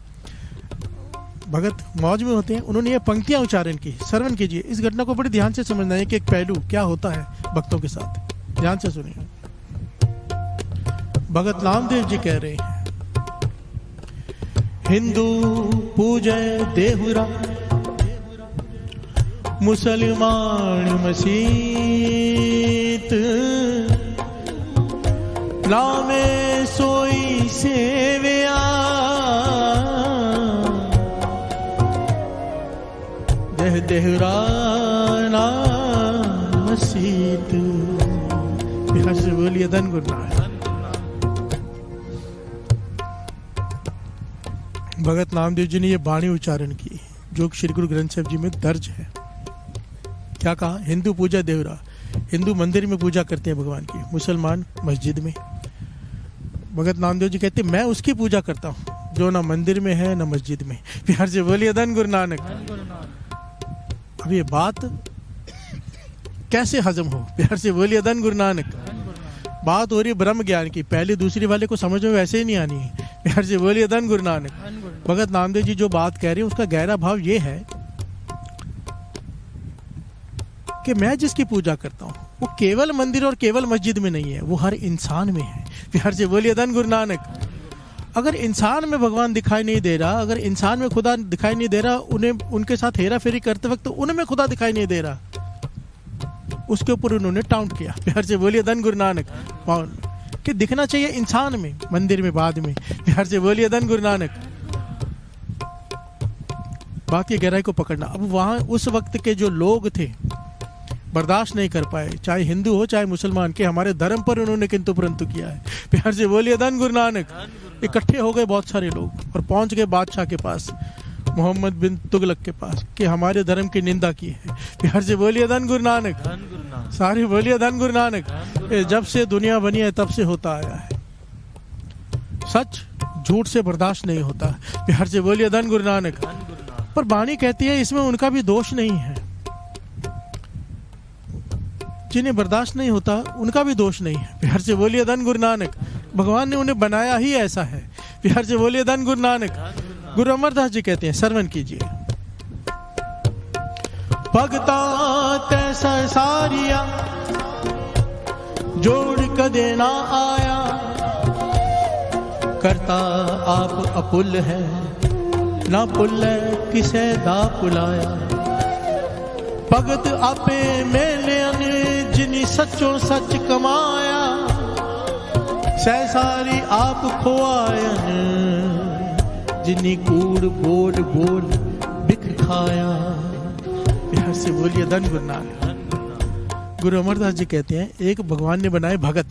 भगत मौज में होते हैं, उन्होंने ये पंक्तियां उच्चारण की। श्रवण कीजिए, इस घटना को बड़े ध्यान से समझना है कि एक पहलू क्या होता है भक्तों के साथ। ध्यान से सुनिए। भगत नामदेव जी कह रहे हैं, हिंदू पूजय देहुरा, मुसलमान मसीत, नामे सोई सेविया, देह देहुरा नाम मसीत। बिहार से बोलिए धन गुरु नानक। भगत नामदेव जी ने ये वाणी उच्चारण की जो श्री गुरु ग्रंथ साहिब जी में दर्ज है। क्या कहा, हिंदू पूजा देवरा, हिंदू मंदिर में पूजा करते हैं भगवान की, मुसलमान मस्जिद में। भगत नामदेव जी कहते हैं मैं उसकी पूजा करता हूँ जो ना मंदिर में है ना मस्जिद में। प्यार से बोलिए धन गुरु नानक। अब ये बात कैसे हजम हो, प्यार से बोलिए धन गुरु नानक। बात हो रही है ब्रह्म ज्ञान की, पहले दूसरी वाले को समझ में वैसे ही नहीं आनी है। प्यार से बोलिए धन गुरु नानक। भगत नामदेव जी जो बात कह रहे हैं उसका गहरा भाव ये है कि मैं जिसकी पूजा करता हूँ वो केवल मंदिर और केवल मस्जिद में नहीं है, वो हर इंसान में है। प्यार से बोलिए धन गुरु नानक। अगर इंसान में भगवान दिखाई नहीं दे रहा, अगर इंसान में खुदा दिखाई नहीं दे रहा, उन्हें उनके साथ हेरा फेरी करते वक्त उनमें खुदा दिखाई नहीं दे रहा, उसके ऊपर उन्होंने टाउंट किया। प्यार से बोलिए धन गुरु नानक। कि दिखना चाहिए इंसान में, मंदिर में बाद में। प्यार से बोलिए धन गुरु नानक। बात की गहराई को पकड़ना। अब वहां उस वक्त के जो लोग थे बर्दाश्त नहीं कर पाए, चाहे हिंदू हो चाहे मुसलमान, के हमारे धर्म पर उन्होंने किंतु परंतु किया है। प्यार से बोलिए धन गुरु नानक। इकट्ठे हो गए बहुत सारे लोग और पहुंच गए बादशाह के पास, मोहम्मद बिन तुगलक के पास, कि हमारे धर्म की निंदा की है। प्यार से बोलिए धन गुरु नानक। सारी बोलिए धन गुरु नानक। जब से दुनिया बनी है तब से होता आया है, सच झूठ से बर्दाश्त नहीं होता। प्यार से बोलिए धन गुरु नानक। पर वाणी कहती है इसमें उनका भी दोष नहीं है, जिन्हें बर्दाश्त नहीं होता उनका भी दोष नहीं है। प्यार से बोलिए धन गुरु नानक। भगवान ने उन्हें बनाया ही ऐसा है। प्यार से बोलिए धन गुरु नानक। गुरु अमरदास जी कहते हैं, श्रवण कीजिए। भगता तैसा सारिया जोड़ कदे ना आया, करता आप अपुल है ना पुल किसे दा पुलाया। भगत आपे मेले जिनी सचो सच कमाया, सह सारी आप खोआयन जिनी कूड़ बोल बोल बिख खाया। प्यार से बोलिए धन गुरु नानक। गुरु अमरदास जी कहते हैं एक भगवान ने बनाए भगत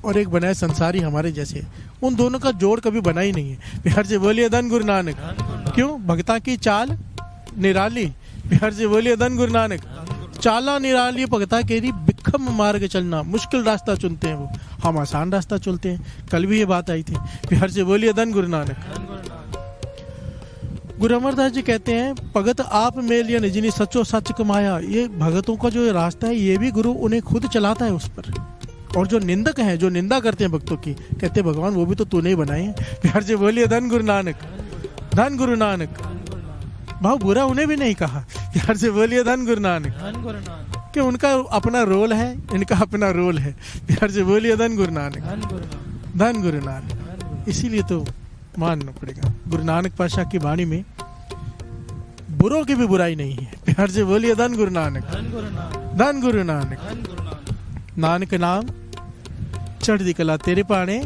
और एक बनाए संसारी हमारे जैसे, उन दोनों का जोड़ कभी बना ही नहीं है। प्यार से बोलिए धन गुरु नानक। क्यों? भगता की चाल निराली। प्यार से बोलिए धन गुरु नानक। चाला निराली भगता केरी, बिखम मार्ग चलना, मुश्किल रास्ता चुनते हैं वो, हम आसान रास्ता चलते हैं। कल भी ये बात आई थी। प्यार से बोलिए धन गुरु नानक। गुरु अमरदास जी कहते हैं भगत आप मेलिया ने जिन्हें सचो सच कमाया। ये भगतों का जो रास्ता है ये भी गुरु उन्हें खुद चलाता है उस पर। और जो निंदक हैं, जो निंदा करते हैं भक्तों की, कहते हैं भगवान वो भी तो तूने ही बनाए हैं। प्यार से बोलिए धन गुरु नानक। धन गुरु नानक। भाव बुरा उन्हें भी नहीं कहा। प्यार से बोलिए धन गुरु नानक। कि उनका अपना रोल है, इनका अपना रोल है। प्यार से बोलिए धन गुरु नानक। धन गुरु नानक। इसीलिए तो मानना पड़ेगा। गुरु नानक पातशाह की वाणी में बुरों की भी बुराई नहीं है। प्यार से बोलिए धन गुरु नानक, धन गुरु नानक, धन गुरु नानक। धन गुरु नानक। नानक नाम चढ़दी कला तेरे पाने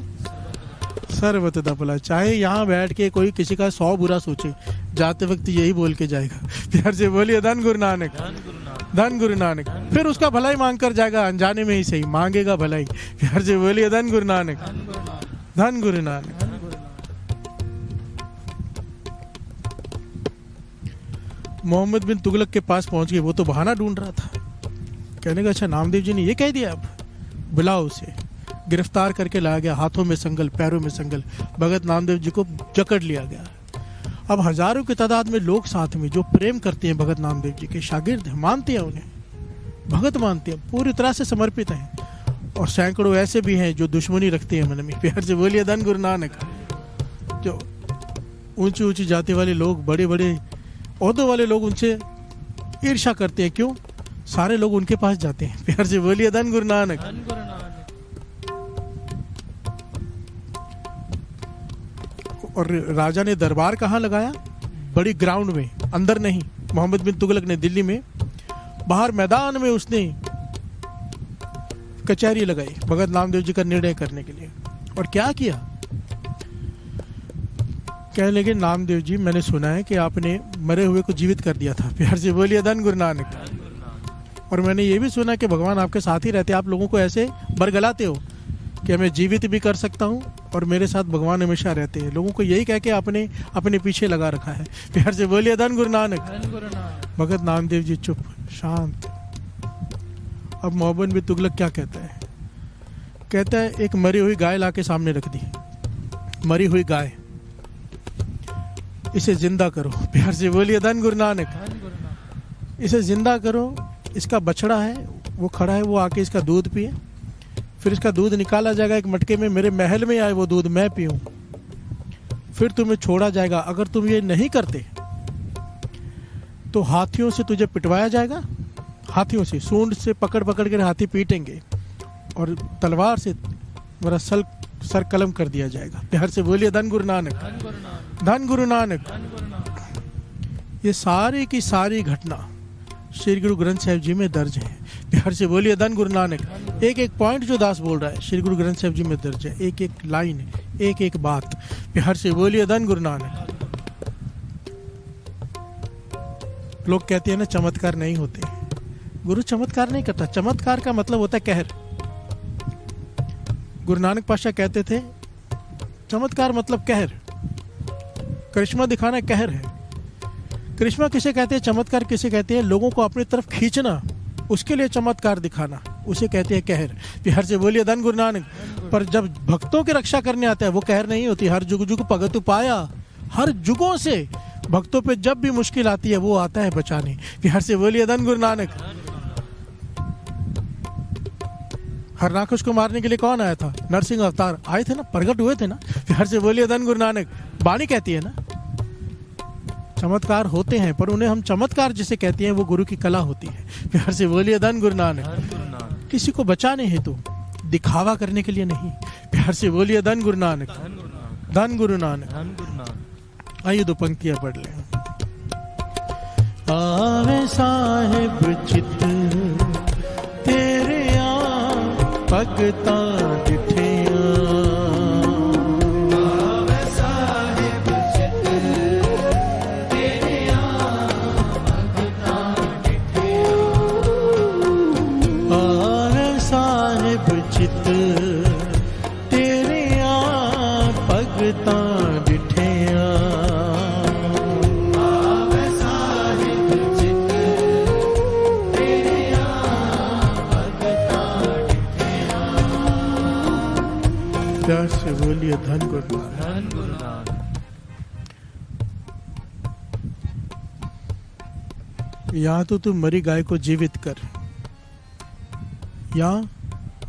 सर्वत दा भला। चाहे यहाँ बैठ के कोई किसी का 100 बुरा सोचे, जाते वक्त यही बोल के जाएगा, प्यार से बोलिए धन गुरु नानक, धन गुरु नानक। धन गुरु नानक। फिर उसका भलाई मांग कर जाएगा, अनजाने में ही सही मांगेगा भलाई। प्यार से बोलिए धन गुरु नानक, धन गुरु नानक, धन गुरु नानक। धन गुरु नानक। मोहम्मद बिन तुगलक के पास पहुंच गए। वो तो बहाना ढूंढ रहा था, कहने का अच्छा नामदेव जी ने ये कह दिया, अब बुलाओ उसे। गिरफ्तार करके लाया गया, हाथों में संगल, पैरों में संगल। भगत नामदेव जी को जकड़ लिया गया। अब हजारों की तादाद में लोग साथ में जो प्रेम करते हैं भगत नामदेव जी के, शागिर्द हैं, मानते हैं उन्हें, भगत मानते हैं, पूरी तरह से समर्पित हैं। और सैकड़ों ऐसे भी हैं जो दुश्मनी रखते हैं मन में। प्यार से बोलिए धन गुरु नानक। जो ऊंची ऊंची जाति वाले लोग, बड़े बड़े ओहदों वाले लोग उनसे ईर्ष्या करते हैं। क्यों? सारे लोग उनके पास जाते हैं। प्यार से बोलिए धन गुरु नानक। धन गुरु नानक। और राजा ने दरबार कहाँ लगाया? बड़ी ग्राउंड में, अंदर नहीं। मोहम्मद बिन तुगलक ने दिल्ली में बाहर मैदान में उसने कचहरी लगाई भगत नामदेव जी का निर्णय करने के लिए। और क्या किया? कहने लगे, नामदेव जी मैंने सुना है कि आपने मरे हुए को जीवित कर दिया था। प्यार से बोलिए धन गुरु नानक। धन गुरु नानक। और मैंने ये भी सुना कि भगवान आपके साथ ही रहते, आप लोगों को ऐसे बरगलाते हो कि मैं जीवित भी कर सकता हूँ और मेरे साथ भगवान हमेशा रहते हैं। लोगों को यही कह के आपने अपने पीछे लगा रखा है। प्यार से बोलिए धन गुरु नानक। धन गुरु नानक। भगत नामदेव जी चुप, शांत। अब मोहम्मद बिन तुगलक क्या कहता है? कहता है एक मरी हुई गाय लाके सामने रख दी। मरी हुई गाय, इसे जिंदा करो। प्यार से बोलिए धन गुरु नानक। धन गुरु नानक। इसे जिंदा करो। इसका बछड़ा है, वो खड़ा है, वो आके इसका दूध पिए। फिर इसका दूध निकाला जाएगा एक मटके में, मेरे महल में आए वो दूध मैं पीऊं। फिर तुम्हें छोड़ा जाएगा। अगर तुम ये नहीं करते तो हाथियों से तुझे पिटवाया जाएगा। हाथियों से, सूंड से पकड़ पकड़ कर हाथी पीटेंगे और तलवार से मेरा सर कलम कर दिया जाएगा। प्यार से बोलिए धन गुरु नानक। धन गुरु नानक। धन गुरु नानक। धन गुरु नानक। ये सारी की सारी घटना श्री गुरु ग्रंथ साहिब जी में दर्ज है। प्यार से बोलिए धन गुरु नानक। एक एक पॉइंट जो दास बोल रहा है श्री गुरु ग्रंथ साहिब जी में दर्ज है। एक एक लाइन, एक एक बात। प्यार से बोलिए धन गुरु नानक। लोग कहते हैं ना चमत्कार नहीं होते। गुरु चमत्कार नहीं करता। चमत्कार का मतलब होता है कहर। गुरु नानक पातशाह कहते थे चमत्कार मतलब कहर, करिश्मा दिखाना कहर है। करिश्मा किसे कहते हैं? चमत्कार किसे कहते हैं? लोगों को अपनी तरफ खींचना, उसके लिए चमत्कार दिखाना, उसे कहते हैं कहर। प्यार से बोलिए धन गुरु नानक। पर जब भक्तों की रक्षा करने आता है वो कहर नहीं होती। हर जुग जुग भगत पाया, हर जुगों से भक्तों पे जब भी मुश्किल आती है वो आता है बचाने। प्यार से बोलिए धन गुरु नानक। हरनाकुश को मारने के लिए कौन आया था? नरसिंह अवतार आए थे ना, प्रकट हुए थे ना। प्यार से बोलिए धन गुरु नानक। बाणी कहती है ना चमत्कार होते हैं, पर उन्हें हम चमत्कार जिसे कहते हैं वो गुरु की कला होती है। प्यार से बोलिए धन गुरु नानक। धन गुरु नानक। किसी को बचाने हेतु, दिखावा करने के लिए नहीं। प्यार से बोलिए धन गुरु नानक। धन गुरु नानक। धन गुरु नानक। धन गुरु नानक। आइए दो पंक्तियां पढ़ लें। आवे साहिब चित तेरे भगता डिठिया। आवे साहिब चित तेरे भगता डिठिया। आवे साहिब चित तेरे भगता डिठिया। आवे साहिब चित तेरे भगता डिठिया। प्यार से बोलिए धन गुरु नानक। धन गुरु नानक। या तो तू मरी गाय को जीवित कर, या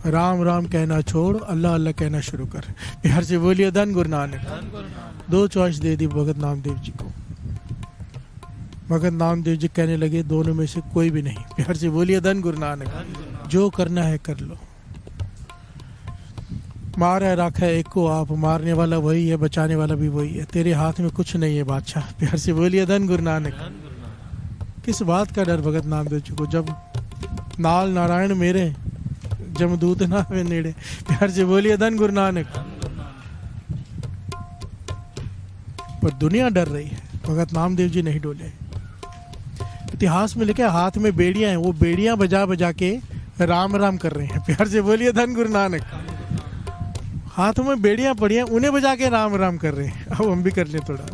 राम राम कहना छोड़ अल्लाह अल्लाह कहना शुरू कर। प्यार से बोलिए धन गुरु नानक। धन गुरु नानक। दो चॉइस दे दी भगत नामदेव जी को। भगत नामदेव जी कहने लगे दोनों में से कोई भी नहीं। प्यार से बोलिए धन गुरु नानक। धन गुरु नानक। जो करना है कर लो। मारा रखा है एक को आप, मारने वाला वही है, बचाने वाला भी वही है। तेरे हाथ में कुछ नहीं है बादशाह। प्यार से बोलिए धन गुरु नानक। धन गुरु नानक। किस बात का डर भगत नामदेव जी को, जब नाल नारायण मेरे जमदूत ना वे नेड़े। प्यार से बोलिए धन गुरु नानक। पर दुनिया डर रही है, भगत नामदेव जी नहीं डोले। इतिहास में लिखे हाथ में बेड़ियां हैं, वो बेड़ियां बजा बजा के राम राम कर रहे हैं। प्यार से बोलिए धन गुरु नानक। हाथों में बेड़ियां पड़ी हैं, उन्हें बजा के राम राम कर रहे हैं। अब हम भी कर लें थोड़ा।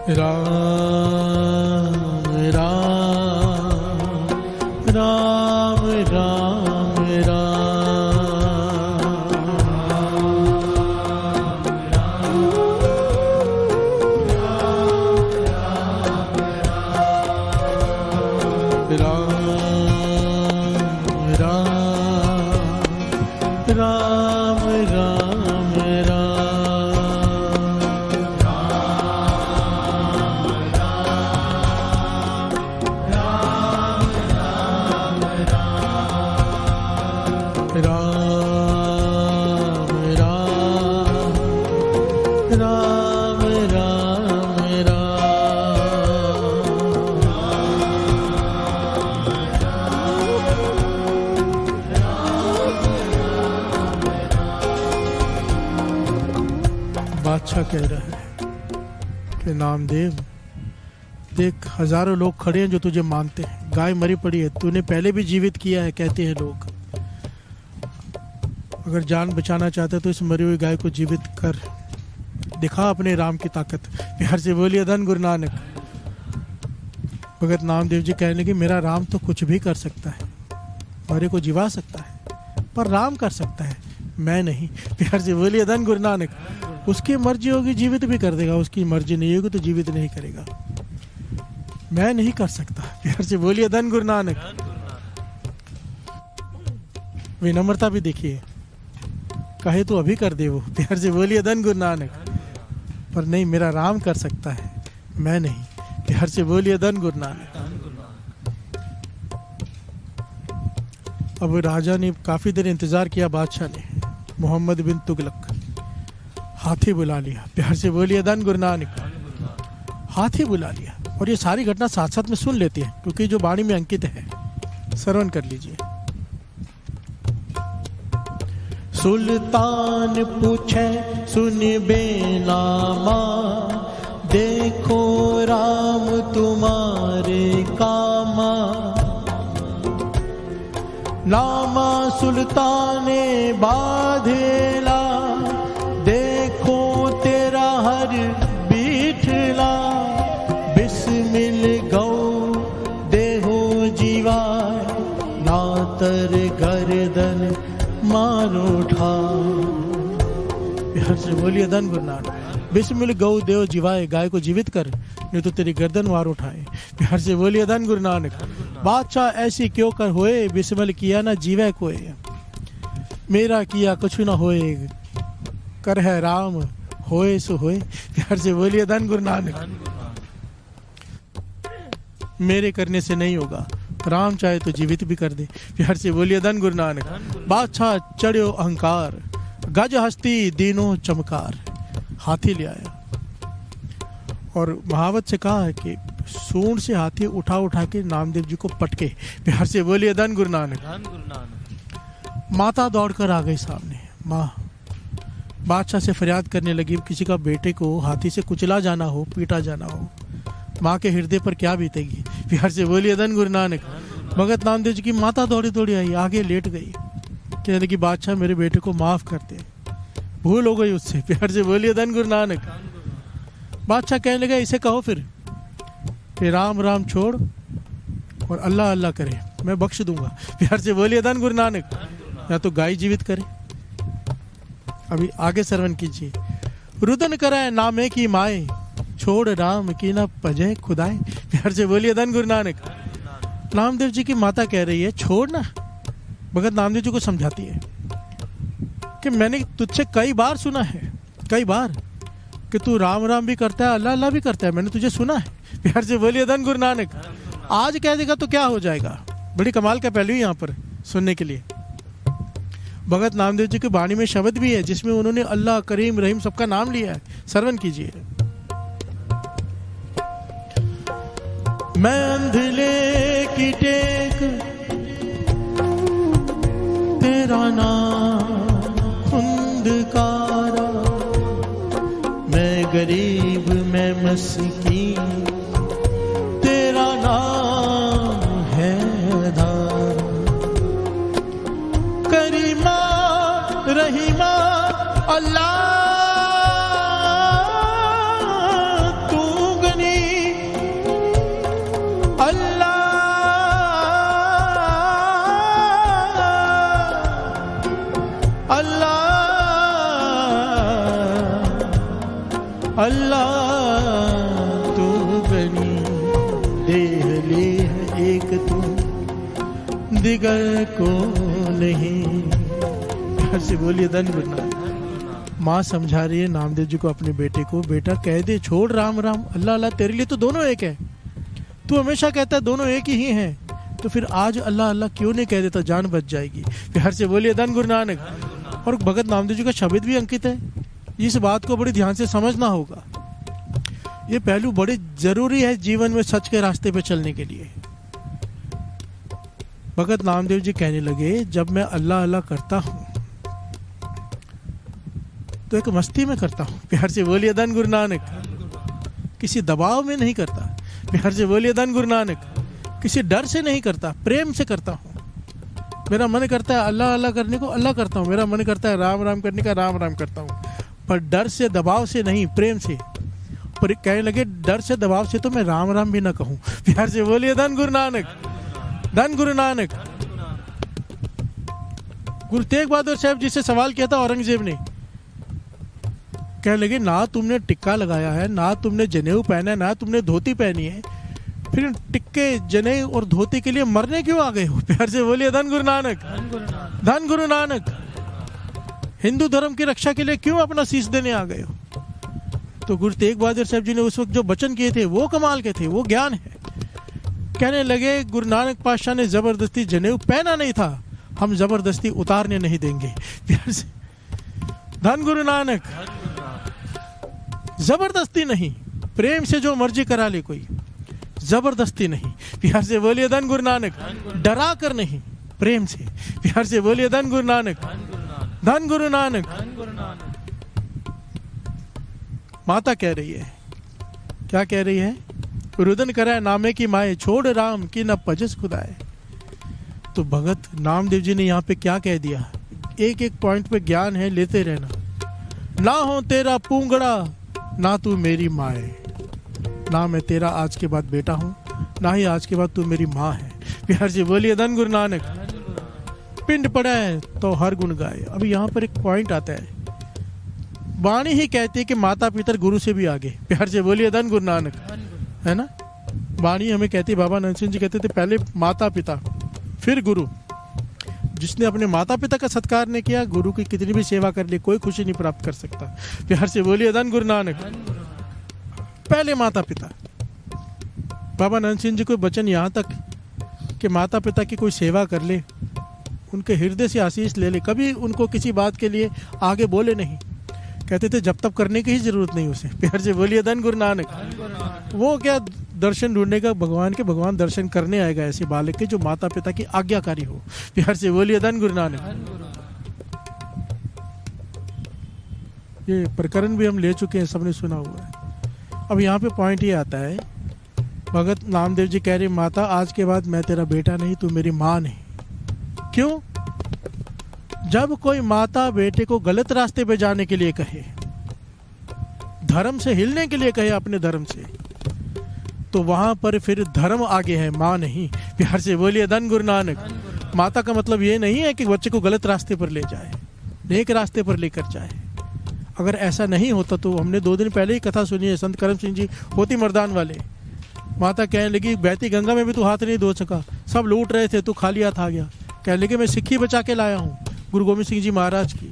राम राम राम राम राम राम राम बादशाह कह रहा है कि नामदेव देख, हजारों लोग खड़े हैं जो तुझे मानते हैं। गाय मरी पड़ी है, तूने पहले भी जीवित किया है कहते हैं लोग। अगर जान बचाना चाहता है तो इस मरी हुई गाय को जीवित कर दिखा अपने राम की ताकत। प्यार से बोलिए धन गुरु नानक। भगत नामदेव जी कहने लगे मेरा राम तो कुछ भी कर सकता है, मरे को जिवा सकता है, पर राम कर सकता है, मैं नहीं। प्यार से बोलिए धन गुरु नानक। उसकी मर्जी होगी जीवित भी कर देगा, उसकी मर्जी नहीं होगी तो जीवित नहीं करेगा, मैं नहीं कर सकता। प्यार से बोलिए धन गुरु नानक। विनम्रता भी देखिए, कहे तो अभी कर दे वो। प्यार से बोलिए धन गुरु नानक। पर नहीं, मेरा राम कर सकता है, मैं नहीं। प्यार से बोलिए धन गुरु नानक। अब राजा ने काफी देर इंतजार किया, बादशाह ने, मोहम्मद बिन तुगलक हाथी बुला लिया। प्यार से बोलिए धन गुरु नानक। हाथी बुला लिया और ये सारी घटना साथ साथ में सुन लेती है क्योंकि जो वाणी में अंकित है। श्रवण कर लीजिए। सुल्तान पूछे सुन बेनामा, देखो राम तुम्हारे कामा। नामा सुल्ताने बाधेला, देखो तेरा हर बीठला। बिस्मिल गौ देहो जीवा, नातर गर्दन मारो ठा। प्यार से बोलिए धन गुरु नानक। बिस्मिल गौ देव जीवाए, गाय को जीवित कर नहीं तो तेरी गर्दन वार उठाए। प्यार से बोलिए धन गुरु नानक। बादशाह ऐसी क्यों कर होए, बिस्मिल किया ना जीवे कोई। मेरा किया कुछ ना होए, कर है राम होए सो होए। प्यार से बोलिए धन गुरु नानक। मेरे करने से नहीं होगा, राम चाहे तो जीवित भी कर दे। प्यार से बोलिए धन गुरु नानक। बादशाह चढ़्यो अहंकार, गज हस्ती दीनो चमकार। हाथी ले आया और महावत से कहा है कि सूंड से हाथी उठा उठा के नामदेव जी को पटके। प्यार से बोलिए धन गुरु नानक। माता दौड़कर आ गई सामने। माँ बादशाह से फरियाद करने लगी, किसी का बेटे को हाथी से कुचला जाना हो, पीटा जाना हो, माँ के हृदय पर क्या बीतेगी। प्यार से बोलिए धन गुरु नानक। भगत नामदेव जी की माता दौड़ी दौड़ी आई, आगे लेट गई, कहने लगी बादशाह मेरे बेटे को माफ कर दे, भूल हो गई उससे। प्यार से बोलिए धन गुरु नानक। बादशाह कहने लगा इसे कहो फिर कि राम राम छोड़ और अल्लाह अल्लाह करे, मैं बख्श दूंगा। प्यार से बोलिए धन गुरु नानक। या तो गाय जीवित करे। अभी आगे श्रवण कीजिए। रुदन करे नामे की माए, छोड़ राम की ना पजे खुदाए। प्यार से बोलिए धन गुरु नानक। नामदेव जी की माता कह रही है छोड़ ना। भगत नामदेव जी को समझाती है कि मैंने तुझसे कई बार सुना है, कई बार, कि तू राम राम भी करता है, अल्लाह अल्लाह भी करता है, मैंने तुझे सुना है। प्यार से बोलिए धन गुरु नानक। आज कह देगा तो क्या हो जाएगा। बड़ी कमाल का पहलू यहाँ पर सुनने के लिए। भगत नामदेव जी की वाणी में शब्द भी है जिसमें उन्होंने अल्लाह, करीम, रहीम सबका नाम लिया है। श्रवण कीजिए। मैं अंधले की टेक तेरा नाम खुंदकारा, मैं गरीब मैं मस्कीन तेरा नाम है आधार। करीमा रहीमा अल्लाह तू गनी अल्लाह अल्लाह अल्लाह तू गनी देह लेह एक तू दिगर को नहीं। घर से बोलिए धन गुरुनानक। माँ समझा रही है नामदेव जी को अपने बेटे को, बेटा कह दे छोड़ राम राम अल्लाह अल्लाह, तेरे लिए तो दोनों एक है। तू हमेशा कहता है दोनों एक ही हैं, तो फिर आज अल्लाह अल्लाह क्यों नहीं कह देता, जान बच जाएगी। फिर हर से बोलिए धन गुरु नानक। और भगत नामदेव जी का शब्द भी अंकित है, इस बात को बड़ी ध्यान से समझना होगा। ये पहलू बड़े जरूरी है जीवन में सच के रास्ते पे चलने के लिए। भगत नामदेव जी कहने लगे जब मैं अल्लाह अल्लाह करता हूँ तो एक मस्ती में करता हूँ, प्यार से बोलिए धन गुरु नानक। किसी दबाव में नहीं करता, प्यार से बोलिए धन गुरु नानक। किसी डर से नहीं करता, प्रेम से करता हूँ। मेरा मन करता है अल्लाह अल्लाह करने को अल्लाह करता हूँ, मेरा मन करता है राम राम करने का राम राम करता हूँ, पर डर से दबाव से नहीं, प्रेम से। पर कहने लगे डर से दबाव से तो मैं राम राम भी ना कहूँ, प्यार से बोलिए धन गुरु नानक, धन गुरु नानक। गुरु तेग बहादुर साहब जी से सवाल किया था औरंगजेब ने, कहने लगे ना तुमने टिक्का लगाया है, ना तुमने जनेऊ पहना है, ना तुमने धोती पहनी है, फिर टिक्के जनेऊ और धोती के लिए मरने क्यों आ गए हो? प्यार से बोलिए धन गुरु नानक, धन गुरु नानक। हिंदू धर्म की रक्षा के लिए क्यों अपना शीश देने आ गए हो? तो गुरु तेग बहादुर साहब जी ने उस वक्त जो वचन किए थे वो कमाल के थे, वो ज्ञान है। कहने लगे गुरु नानक पातशाह ने जबरदस्ती जनेऊ पहना नहीं था, हम जबरदस्ती उतारने नहीं देंगे। प्यार से धन गुरु नानक। जबरदस्ती नहीं, प्रेम से जो मर्जी करा ले कोई, जबरदस्ती नहीं। प्यार से बोलिए धन गुरु नानक। डरा कर नहीं, प्रेम से। प्यार से बोलिए धन गुरु नानक, धन गुरु नानक। माता कह रही है, क्या कह रही है? रुदन कराए नामे की माए, छोड़ राम की न पजस खुदाए। तो भगत नामदेव जी ने यहाँ पे क्या कह दिया? एक एक पॉइंट पे ज्ञान है, लेते रहना। ना हो तेरा पूंगड़ा ना तू मेरी माए, ना मैं तेरा आज के बाद बेटा हूँ, ना ही आज के बाद तू मेरी माँ है। प्यार से बोलिए धन गुरु नानक। पिंड पड़ा है तो हर गुण गाए। अभी यहाँ पर एक पॉइंट आता है, वाणी ही कहती है कि माता पिता गुरु से भी आगे। प्यार से बोलिए धन गुरु नानक, है ना? वाणी हमें कहती है, बाबा नरसिंह जी कहते थे पहले माता पिता फिर गुरु। जिसने अपने माता पिता का सत्कार नहीं किया, गुरु की कितनी भी सेवा कर ली, कोई खुशी नहीं प्राप्त कर सकता। प्यार से बोलिए धन गुरु नानक। पहले माता पिता। बाबा नरसिंह जी को वचन यहाँ तक कि माता पिता की कोई सेवा कर ले, उनके हृदय से आशीष ले ले, कभी उनको किसी बात के लिए आगे बोले नहीं। कहते थे जब तक करने की ही जरूरत नहीं उसे। प्यार से बोलिए धन गुरु नानक। वो क्या दर्शन ढूंढने का भगवान के, भगवान दर्शन करने आएगा ऐसे बालक के जो माता पिता की आज्ञाकारी हो। प्यार से बोलिए धन गुरु नानक। ये प्रकरण भी हम ले चुके हैं, सबने सुना हुआ है। अब यहाँ पे पॉइंट ये आता है, भगत नामदेव जी कह रहे माता आज के बाद मैं तेरा बेटा नहीं, तू मेरी माँ नहीं। क्यों? जब कोई माता बेटे को गलत रास्ते पे जाने के लिए कहे, धर्म से हिलने के लिए कहे अपने धर्म से, तो वहां पर फिर धर्म आगे है, माँ नहीं। प्यार से बोलिए धन गुरु नानक। माता का मतलब ये नहीं है कि बच्चे को गलत रास्ते पर ले जाए, नेक रास्ते पर लेकर जाए। अगर ऐसा नहीं होता तो हमने 2 दिन पहले ही कथा सुनी है, संत करम सिंह जी होती मर्दान वाले। माता कहने लगी बहती गंगा में भी तू हाथ नहीं धो सका, सब लूट रहे थे, तू खाली हाथ आ गया। कहने लगे मैं सिक्की बचा के लाया हूँ गुरु गोविंद सिंह जी महाराज की।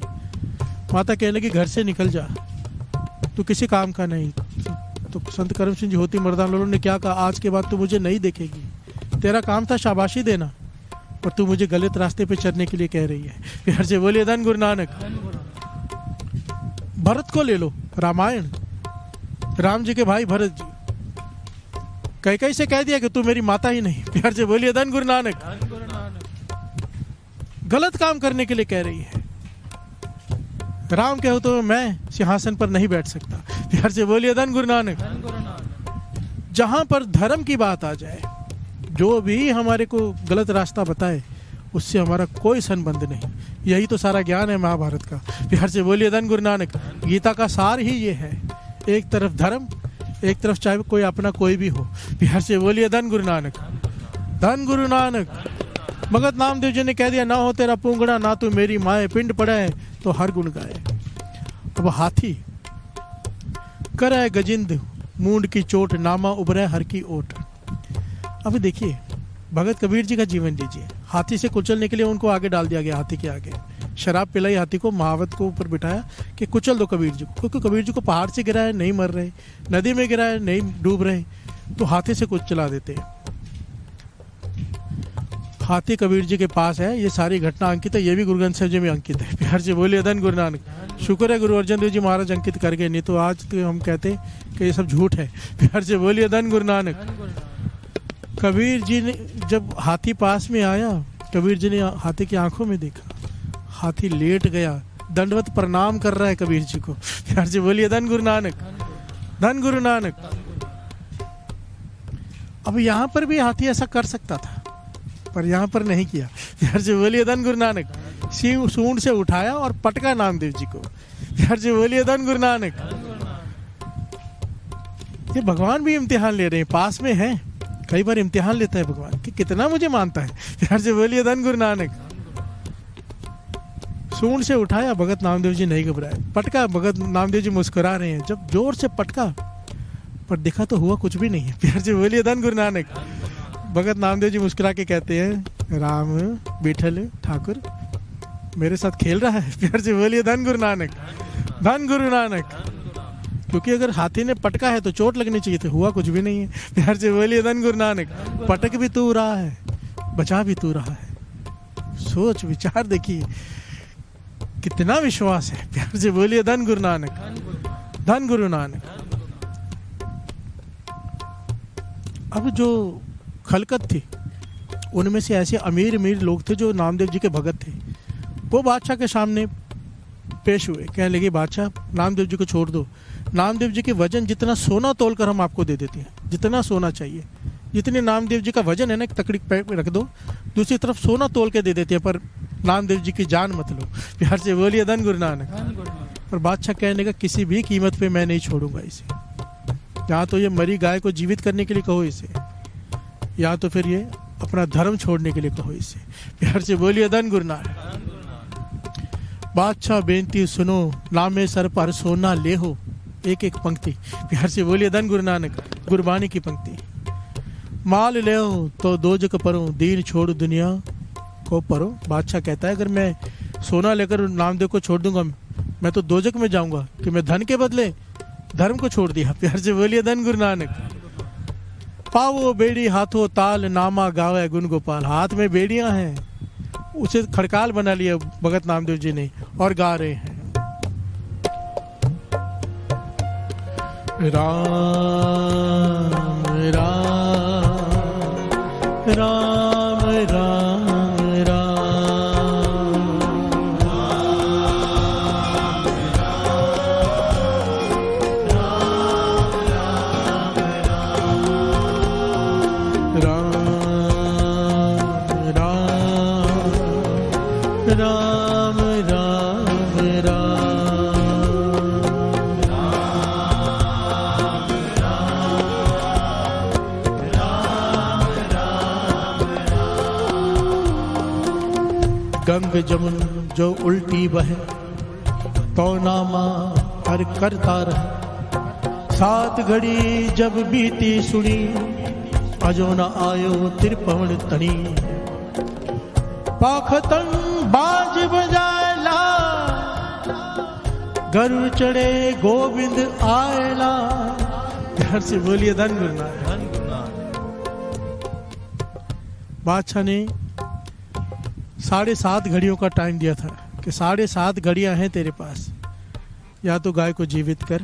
माता कहने लगी घर से निकल जा, तू किसी काम का नहीं। तो संत करम सिंह जी होती मर्दान वालों ने क्या कहा, आज के बाद तू मुझे नहीं देखेगी, तेरा काम था शाबाशी देना, पर तू मुझे गलत रास्ते पे चलने के लिए कह रही है। प्यार से बोलिए धन गुरु नानक। भरत को ले लो, रामायण, राम जी के भाई भरत जी। कई से कह दिया कि तू मेरी माता ही नहीं। प्यार से बोलिए धन गुरु नानक। धन गुरु नानक। गलत काम करने के लिए कह रही है। राम कहो तो मैं सिंहासन पर नहीं बैठ सकता। प्यार से बोलिए धन गुरु नानक। धन गुरु नानक। जहां पर धर्म की बात आ जाए, जो भी हमारे को गलत रास्ता बताए उससे हमारा कोई संबंध नहीं। यही तो सारा ज्ञान है महाभारत का। प्यार से बोलिए धन गुरु नानक। गीता का सार ही ये है, एक तरफ धर्म, एक तरफ चाहे कोई अपना कोई भी हो। प्यार से बोलिए धन गुरु नानक। धन गुरु नानक। भगत नामदेव जी ने कह दिया, ना हो तेरा पूंगड़ा ना तू मेरी माए, पिंड पड़ा है तो हर गुण गाए। अब हाथी करे गजिंद मूंड की चोट, नामा उभरे हर की ओट। अब देखिए भगत कबीर जी का जीवन लीजिए। हाथी से कुचलने के लिए उनको आगे डाल दिया गया, हाथी के आगे शराब पिलाई हाथी को, महावत को ऊपर बिठाया कि कुचल दो कबीर जी को, क्योंकि कबीर जी को पहाड़ से गिरा है नहीं मर रहे, नदी में गिरा है नहीं डूब रहे, तो हाथी से कुचला देते हैं। हाथी कबीर जी के पास है, ये सारी घटना अंकित है, ये भी गुरु ग्रंथ साहिब जी में अंकित है। प्यार से बोलिए धन गुरु नानक। शुक्र है गुरु अर्जन देव जी महाराज अंकित कर गए, नहीं तो आज तो हम कहते कि ये सब झूठ है। प्यार से बोलिए धन गुरु नानक। धन गुरु नानक। कबीर जी ने जब हाथी पास में आया, कबीर जी ने हाथी की आंखों में देखा, हाथी लेट गया, दंडवत प्रणाम कर रहा है कबीर जी को। प्यार से बोलिए धन गुरु नानक। धन गुरु नानक। अब यहाँ पर भी हाथी ऐसा कर सकता था, पर यहाँ पर नहीं किया। प्यार से बोलिए धन गुरु नानक। सिंह सूंड से उठाया और पटका नामदेव जी को। प्यार से बोलिए धन गुरु नानक। ये भगवान भी इम्तिहान ले रहे हैं, पास में है, कई बार इम्तिहान लेता है भगवान कि कितना मुझे मानता है। प्यार से बोलिए धन गुरु नानक। सूंड से उठाया, भगत नामदेव जी नहीं घबराए, पटका, भगत नामदेव जी मुस्कुरा रहे हैं। जब जोर से पटका पर देखा तो हुआ कुछ भी नहीं है। प्यार से बोलिए धन गुरु नानक। भगत नामदेव जी मुस्कुरा के कहते हैं, राम विठल ठाकुर मेरे साथ खेल रहा है। प्यार से बोलिए धन गुरु नानक। धन गुरु नानक। क्योंकि अगर हाथी ने पटका है तो चोट लगनी चाहिए थी, हुआ कुछ भी नहीं है। प्यार से बोलिए धन गुरु नानक। पटक भी तू रहा है, बचा भी तू रहा है। सोच विचार देखिए कितना विश्वास है। प्यार से बोलिए धन गुरु नानक। धन गुरु नानक। अब जो खलकत थी उनमें से ऐसे अमीर अमीर लोग थे जो नामदेव जी के भगत थे, वो बादशाह के सामने पेश हुए, कहने लगे बादशाह नामदेव जी को छोड़ दो, नामदेव जी के वजन जितना सोना तोल कर हम आपको दे देते हैं, जितना सोना चाहिए, जितने नामदेव जी का वजन है ना, एक तकड़ी पे रख दो, दूसरी तरफ सोना तोल के दे देते हैं, पर नामदेव जी की जान मत लो। प्यार से बोलिए धन गुरु नानक। पर बादशाह कहने का किसी भी कीमत पे मैं नहीं छोड़ूंगा इसे, या तो ये मरी गाय को जीवित करने के लिए कहो इसे, या तो फिर ये अपना धर्म छोड़ने के लिए कहो इसे। प्यार से बोलिए धन गुरु नानक। बादशाह बेनती सुनो, नामे सर पर सोना ले हो, एक एक पंक्ति। प्यार से बोलिए धन गुरु नानक। गुरबानी की पंक्ति। माल ले हो तो दोजक परो, दीन छोड़ दुनिया को परो। बादशाह कहता है अगर मैं सोना लेकर नामदेव को छोड़ दूंगा मैं तो दोजक में जाऊंगा, कि मैं धन के बदले धर्म को छोड़ दिया। प्यार से बोलिए धन गुरु नानक। पावो बेड़ी हाथों ताल, नामा गावे गुण गोपाल। हाथ में बेड़ियां हैं, उसे खड़काल बना लिया भगत नामदेव जी ने और गा रहे हैं, राम राम राम राम राम राम गंग जमुन जो उल्टी बहे, तो नामा हर करता रहे। सात घड़ी जब बीती सुनी, अजो न आयो तिरपवन तनी। पाखतन बाज बजायला, गरुड़ चढ़े गोविंद आयला। घर से बोलिए धन गुरु नानक। बादशाह ने 7.5 घड़ियों का टाइम दिया था कि 7.5 घड़ियां हैं तेरे पास, या तो गाय को जीवित कर,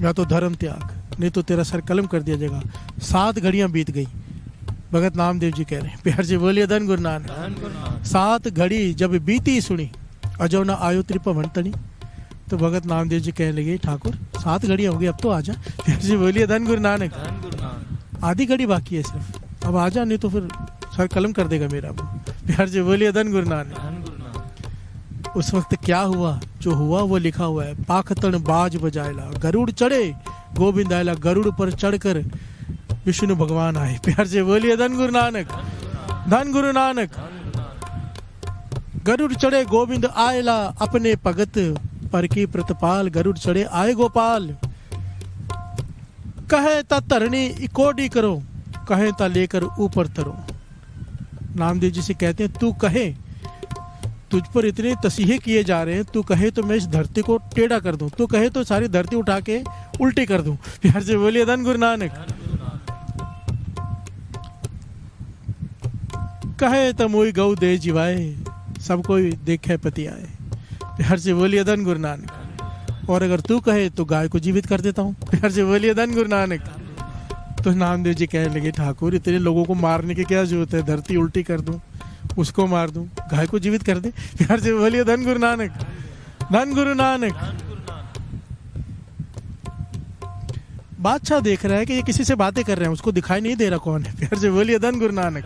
या तो धर्म त्याग, नहीं तो तेरा सर कलम कर दिया जाएगा। 7 घड़ियां बीत गई। भगत नामदेव जी कह रहे हैं, प्यार से बोलिए धन गुरु नानक। 7 घड़ी जब बीती सुनी, अजो न आयो त्रिपवन तनी। तो भगत नामदेव जी कहने लगे, ठाकुर 7 घड़ियां हो गई, अब तो आजा। प्यार से बोलिए धन गुरु नानक। आधी घड़ी बाकी है सिर्फ, अब आजा, नहीं तो फिर सर कलम कर देगा मेरा। प्यार से बोलिए धन गुरु नानक। उस वक्त क्या हुआ, जो हुआ वो लिखा हुआ है। पाखतन बाज बजायला, गरुड़ चढ़े गोविंद आयला। गरुड़ पर चढ़कर विष्णु भगवान आए। प्यार से बोलिए धन गुरु नानक, धन गुरु नानक। गरुड़ चढ़े गोविंद आयला, अपने भगत पर की प्रतिपाल। गरुड़ चढ़े आए गोपाल, कहे ता धरणी इकोडी करो, कहे ता लेकर ऊपर तरो। नामदेव जी से कहते हैं, तू कहे, तुझ पर इतने तसीहे किए जा रहे हैं, तू कहे तो मैं इस धरती को टेढ़ा कर दूं, तू कहे तो सारी धरती उठा के उल्टी कर दूं। प्यार से बोलिए धन गुरु नानक। कहे तो मोई गौ दे जिवाए, सब कोई देखे पति आए। प्यार से बोलिए धन गुरु नानक। और अगर तू कहे तो गाय को जीवित कर देता हूँ। प्यार से बोलिए धन गुरु नानक। तो नामदेव जी कहने लगे, ठाकुर इतने लोगों को मारने की क्या जरूरत है, धरती उल्टी कर दूं, उसको मार दूं, गाय को जीवित कर दे। प्यार से बोलिए धन गुरु नानक, धन गुरु नानक। बादशाह देख रहा है कि ये किसी से बातें कर रहे हैं, उसको दिखाई नहीं दे रहा कौन है। प्यार से बोलिए धन गुरु नानक।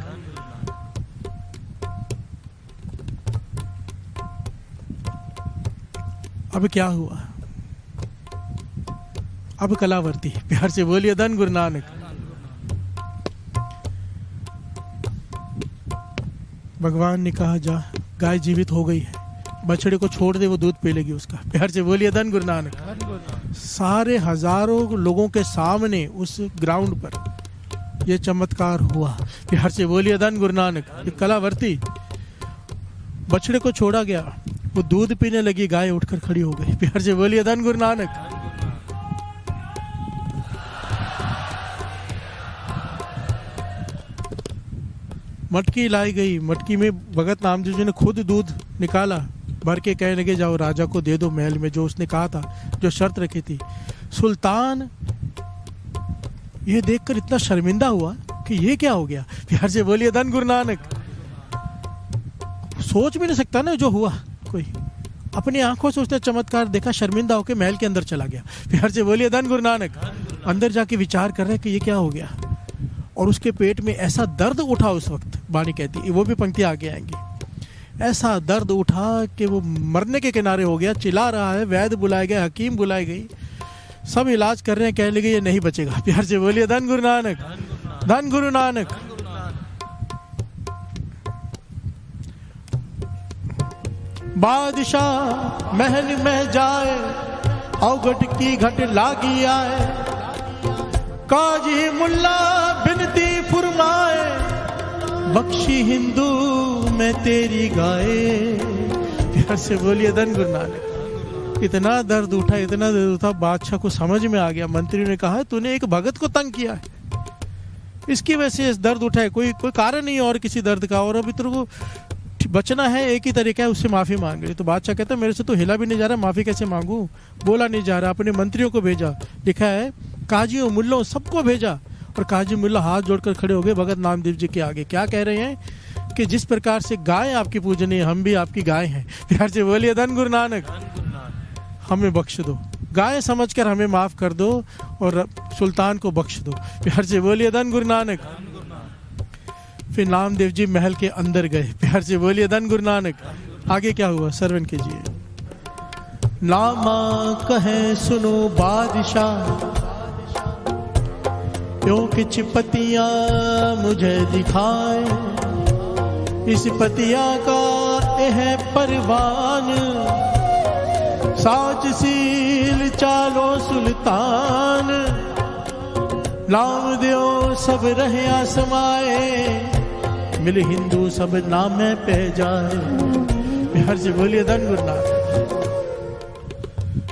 अब क्या हुआ, अब कलावर्ती। प्यार से बोलिए धन गुरु नानक। भगवान ने कहा, जा गाय जीवित हो गई है, बछड़े को छोड़ दे, वो दूध पी लेगी उसका। प्यार से बोलिए धन गुरु नानक। सारे हजारों लोगों के सामने उस ग्राउंड पर यह चमत्कार हुआ। प्यार से बोलिए धन गुरु नानक। ये कलावर्ती, बछड़े को छोड़ा गया, वो दूध पीने लगी, गाय उठकर खड़ी हो गई। प्यार से बोलिए धन गुरु नानक। मटकी लाई गई, मटकी में भगत नामदेव जी ने खुद दूध निकाला, भर के कहने लगे, जाओ राजा को दे दो महल में, जो उसने कहा था, जो शर्त रखी थी। सुल्तान ये देखकर इतना शर्मिंदा हुआ कि ये क्या हो गया। प्यार से बोलिए धन गुरु नानक। सोच भी नहीं सकता ना जो हुआ, कोई अपनी आंखों से उसने चमत्कार देखा, शर्मिंदा होकर महल के अंदर चला गया। प्यार से बोलिए धन गुरु नानक। अंदर जाके विचार कर रहे कि ये क्या हो गया, और उसके पेट में ऐसा दर्द उठा उस वक्त, वाणी कहती है, वो भी पंक्ति आगे आएंगी, ऐसा दर्द उठा कि वो मरने के किनारे हो गया, चिल्ला रहा है। वैद्य बुलाए गए, हकीम बुलाए गई, सब इलाज कर रहे हैं, कहने लगे ये नहीं बचेगा। प्यार से बोलिए धन गुरु नानक, धन गुरु नानक। बादशाह महल में जाए, अवगढ़ की घट लागी आए, काजी मुल्ला बिनती फरमाए, बख्शी हिंदू में तेरी गाए। प्यार से बोलिए धन गुरु नानक। इतना दर्द उठा, इतना दर्द उठा, बादशाह को समझ में आ गया। मंत्री ने कहा, तूने एक भगत को तंग किया है, इसकी वजह से इस दर्द उठा है, कोई कारण नहीं और किसी दर्द का, और अभी तेरे को बचना है, एक ही तरीका है, उससे माफी मांग रही। तो बादशाह कहता है, मेरे से तो हिला भी नहीं जा रहा, माफी कैसे मांगू, बोला नहीं जा रहा। अपने मंत्रियों को भेजा, लिखा है काजियों मुल्लों सबको भेजा, और काजी मुल्ला हाथ जोड़कर खड़े हो गए भगत नामदेव जी के आगे। क्या कह रहे हैं कि जिस प्रकार से गाय आपकी पूजनीय, हम भी आपकी गाय हैं। प्यार से बोलिए धन गुरु नानक। हमें बख्श दो, गाय समझकर हमें माफ कर दो, और सुल्तान को बख्श दो। प्यार से बोलिए धन गुरु नानक। फिर नामदेव जी महल के अंदर गए। प्यार से बोलिए धन गुरु नानक। आगे क्या हुआ, श्रवण कीजिए। लामा कहे सुनो बादशाह, क्यों किछ पतिया मुझे दिखाए, इस पतिया का यह परवान, साजशील चालो सुल्तान, नाम दियो सब रहे आसमाए, मिल हिंदू सब नाम पे जाए। बिहार से बोलिए धन गुरु नानक।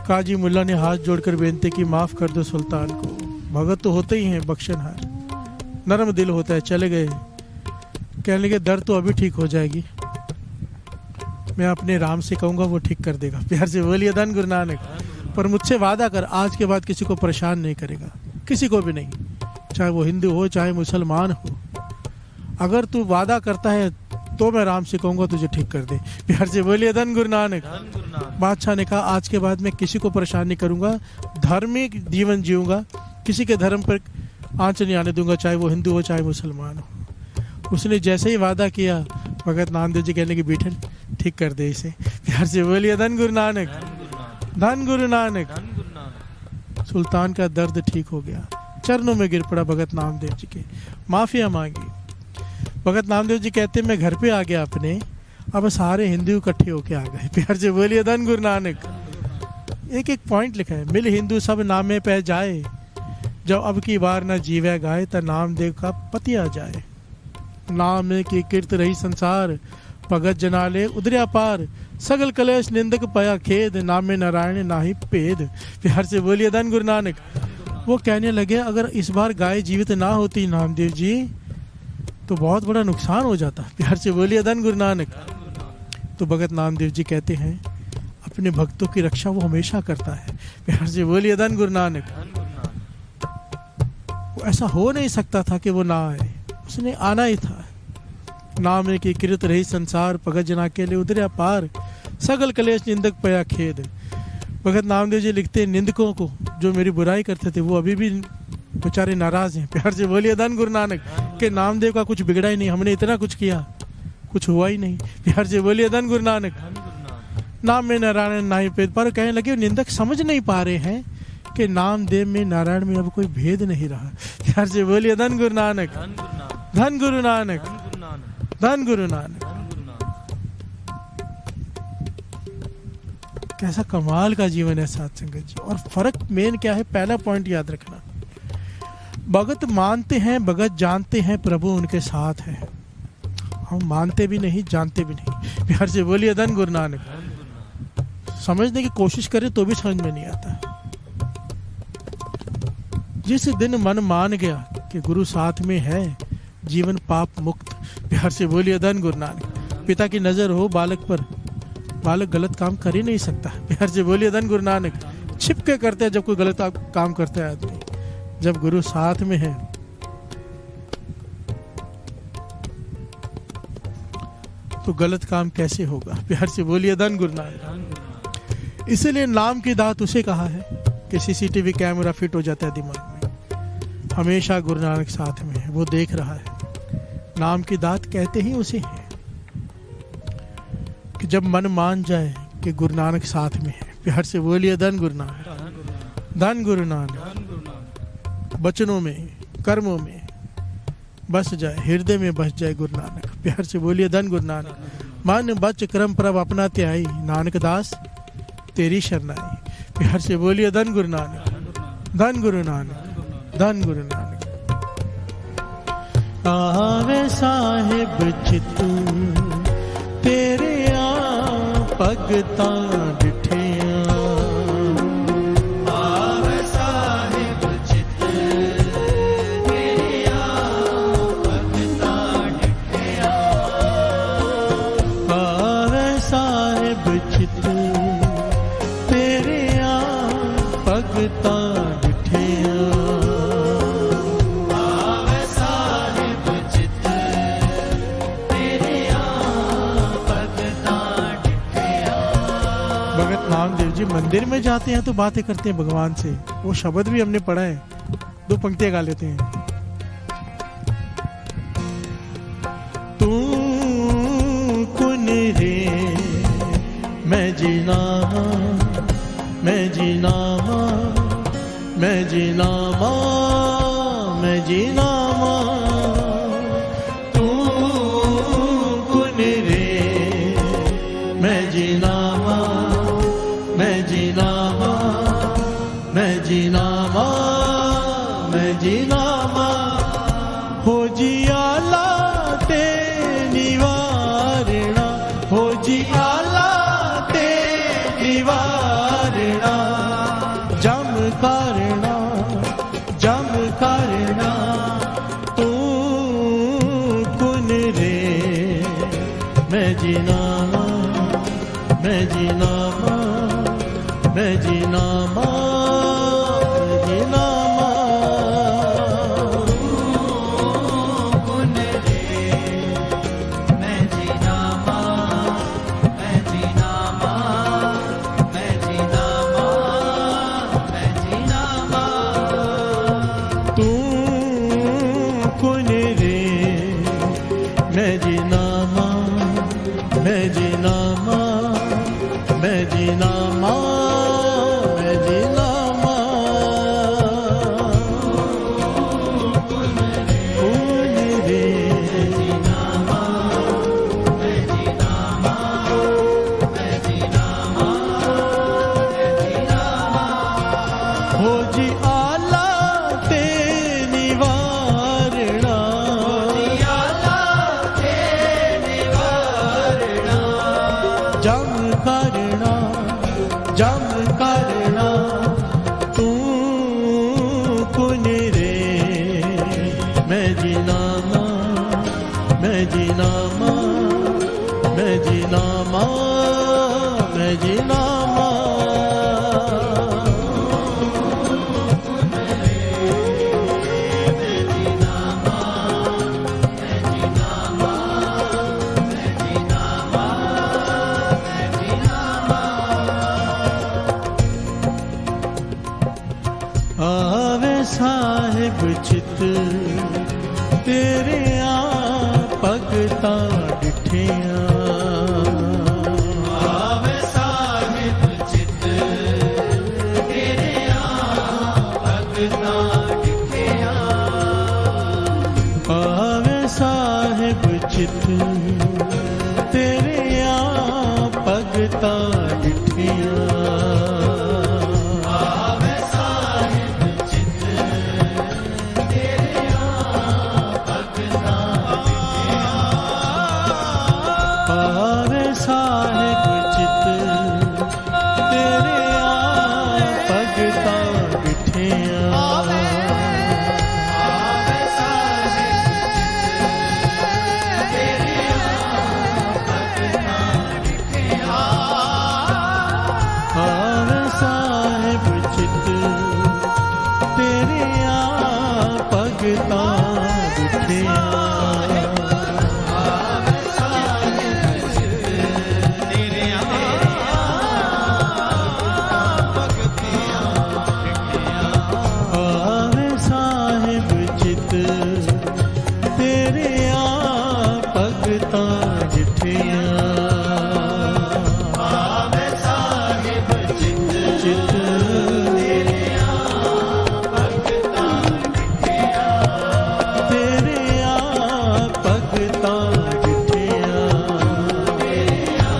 काजी मुल्ला ने हाथ जोड़कर बेनती की, माफ कर दो सुल्तान को। भगत तो होते ही हैं बख्शनहार, नरम दिल होता है। चले गए, कहने लगे दर्द तो अभी ठीक हो जाएगी, मैं अपने राम से कहूंगा वो ठीक कर देगा। प्यार से बोलिए धन गुरु नानक। पर मुझसे वादा कर, आज के बाद किसी को परेशान नहीं करेगा। किसी को भी नहीं, चाहे वो हिंदू हो चाहे मुसलमान हो। अगर तू वादा करता है तो मैं राम से कहूँगा तुझे ठीक कर दे। प्यार से बोलिए धन गुरु नानक। बादशाह ने कहा आज के बाद मैं किसी को परेशान नहीं करूँगा, धार्मिक जीवन जीऊँगा, किसी के धर्म पर आंच नहीं आने दूंगा, चाहे वो हिंदू हो चाहे मुसलमान हो। उसने जैसे ही वादा किया, भगत नामदेव जी कहने की बीठल ठीक कर दे इसे। प्यार से बोलिए धन गुरु नानक, धन गुरु नानक। सुल्तान का दर्द ठीक हो गया, चरणों में गिर पड़ा भगत नामदेव जी के, माफिया मांगी। भगत नामदेव जी कहते मैं घर पे आ गया अपने, अब सारे हिंदू इकट्ठे होके आ गए। प्यार से बोलिए धन गुरु नानक। एक एक पॉइंट लिखा है, मिल हिंदू सब नामे पे जाए, जब अब की बार न जीवे गाए, त नामदेव का पति आ जाए। नाम की कीर्त रही संसार, भगत जनाले उदरिया पार, सगल कलेश निंदक पया खेद, नामे नारायण नाही भेद। प्यार से बोलिए धन गुरु नानक। वो कहने लगे अगर इस बार गाय जीवित ना होती नामदेव जी तो बहुत बड़ा नुकसान हो जाता। प्यार से बोलिए धन गुरु नानक। तो भगत नामदेव जी कहते हैं अपने भक्तों की रक्षा वो हमेशा करता है। प्यार से बोलिए धन गुरु नानक। वो ऐसा हो नहीं सकता था कि वो ना आए, उसने आना ही था। नाम की कृत रही संसार, भगत जना के लिए उतरे पार, सगल कलेश निंदक पया खेद। भगत नामदेव जी लिखते हैं निंदकों को जो मेरी बुराई करते थे वो अभी भी बेचारे नाराज हैं। प्यार से बोलिए धन गुरु नानक। के नामदेव का कुछ बिगड़ा ही नहीं, हमने इतना कुछ किया कुछ हुआ ही नहीं। प्यार से बोलिए धन गुरु नानक। नाम में नारायण नाही भेद, पर कहने लगे निंदक समझ नहीं पा रहे हैं कि नामदेव में नारायण में अब कोई भेद नहीं रहा। प्यार से बोलिए धन गुरु नानक, धन गुरु नानक, धन गुरु नानक। कैसा कमाल का जीवन है साथ संगत जी। और फर्क मेन क्या है, पहला पॉइंट याद रखना, भगत मानते हैं भगत जानते हैं प्रभु उनके साथ है। हम मानते भी नहीं जानते भी नहीं। प्यार से बोलिए धन गुरु नानक। समझने की कोशिश करें तो भी समझ में नहीं आता। जिस दिन मन मान गया कि गुरु साथ में है, जीवन पाप मुक्त। प्यार से बोलिए धन गुरु नानक। पिता की नजर हो बालक पर, बालक गलत काम कर ही नहीं सकता। प्यार से बोलिए धन गुरु नानक। छिप के करते हैं जब कोई गलत काम करता है आदमी, जब गुरु साथ में है तो गलत काम कैसे होगा। प्यार से बोलिए धन गुरु नानक। इसीलिए नाम की दात उसे कहा है कि सीसीटीवी कैमरा फिट हो जाता है दिमाग में, हमेशा गुरु नानक साथ में है, वो देख रहा है। नाम की दात कहते ही उसे है कि जब मन मान जाए कि गुरु नानक साथ में है। प्यार से बोलिए धन गुरु नानक, धन गुरु नानक। वचनों में कर्मों में बस जाए, हृदय में बस जाए गुरु नानक। प्यार से बोलिए धन गुरु नानक। मन बच क्रम प्रभ अपना त्याई, नानक दास तेरी शरणाई। प्यार से बोलिए धन गुरु नानक, धन गुरु नानक, धन गुरु नानक। आवे साहिब चितू तेरे भगता डिठिया, आवे साहिब चित तेरे भगता डिठिया, आवे साहिब चित तेरे भगता डिठिया, आवे साहिब चित तेरे भगता डिठिया। भगत नामदेव जी मंदिर में जाते हैं तो बातें करते हैं भगवान से। वो शब्द भी हमने पढ़ा है, 2 पंक्तियां गा लेते हैं। तू कुन रे मैं जीना, मैं जीना, मैं जीना, मैं जीना। तू कुन रे मैं जीना, मैं जीना, मैं जीना, मैं जीना। हो जियाला ते निवारणा, हो जियाला ते निवारणा। जम करना, जम करना, तू कुन रे मैं जीना, मैं जीना, मैं जीना, मैं जीना। मैं जी नामा, मैं जी नामा, मैं जी नामा, मैं जी नामा, कौन रे हो जी आला ते निवारणा, जम करना, जम करना, तू कुन रे मैं जी नामा, मैं जी नामा, मैं जी नामा, मैं जी नामा, आवे साहिब चित तेरे आ भगता डिठिया, आवे साहिब चित तेरे आ भगता डिठिया, आवे साहिब चित तेरे आ भगता डिठिया, आवे साहिब चित तेरे आ भगता डिठिया, आवे साहिब चित तेरे आ भगता डिठिया, आवे साहिब चित तेरे आ भगता डिठिया, तेरे आ भगता डिठिया, आवे साहिब चित चित तेरे आ भगता डिठिया, तेरे आ भगता डिठिया, तेरे आ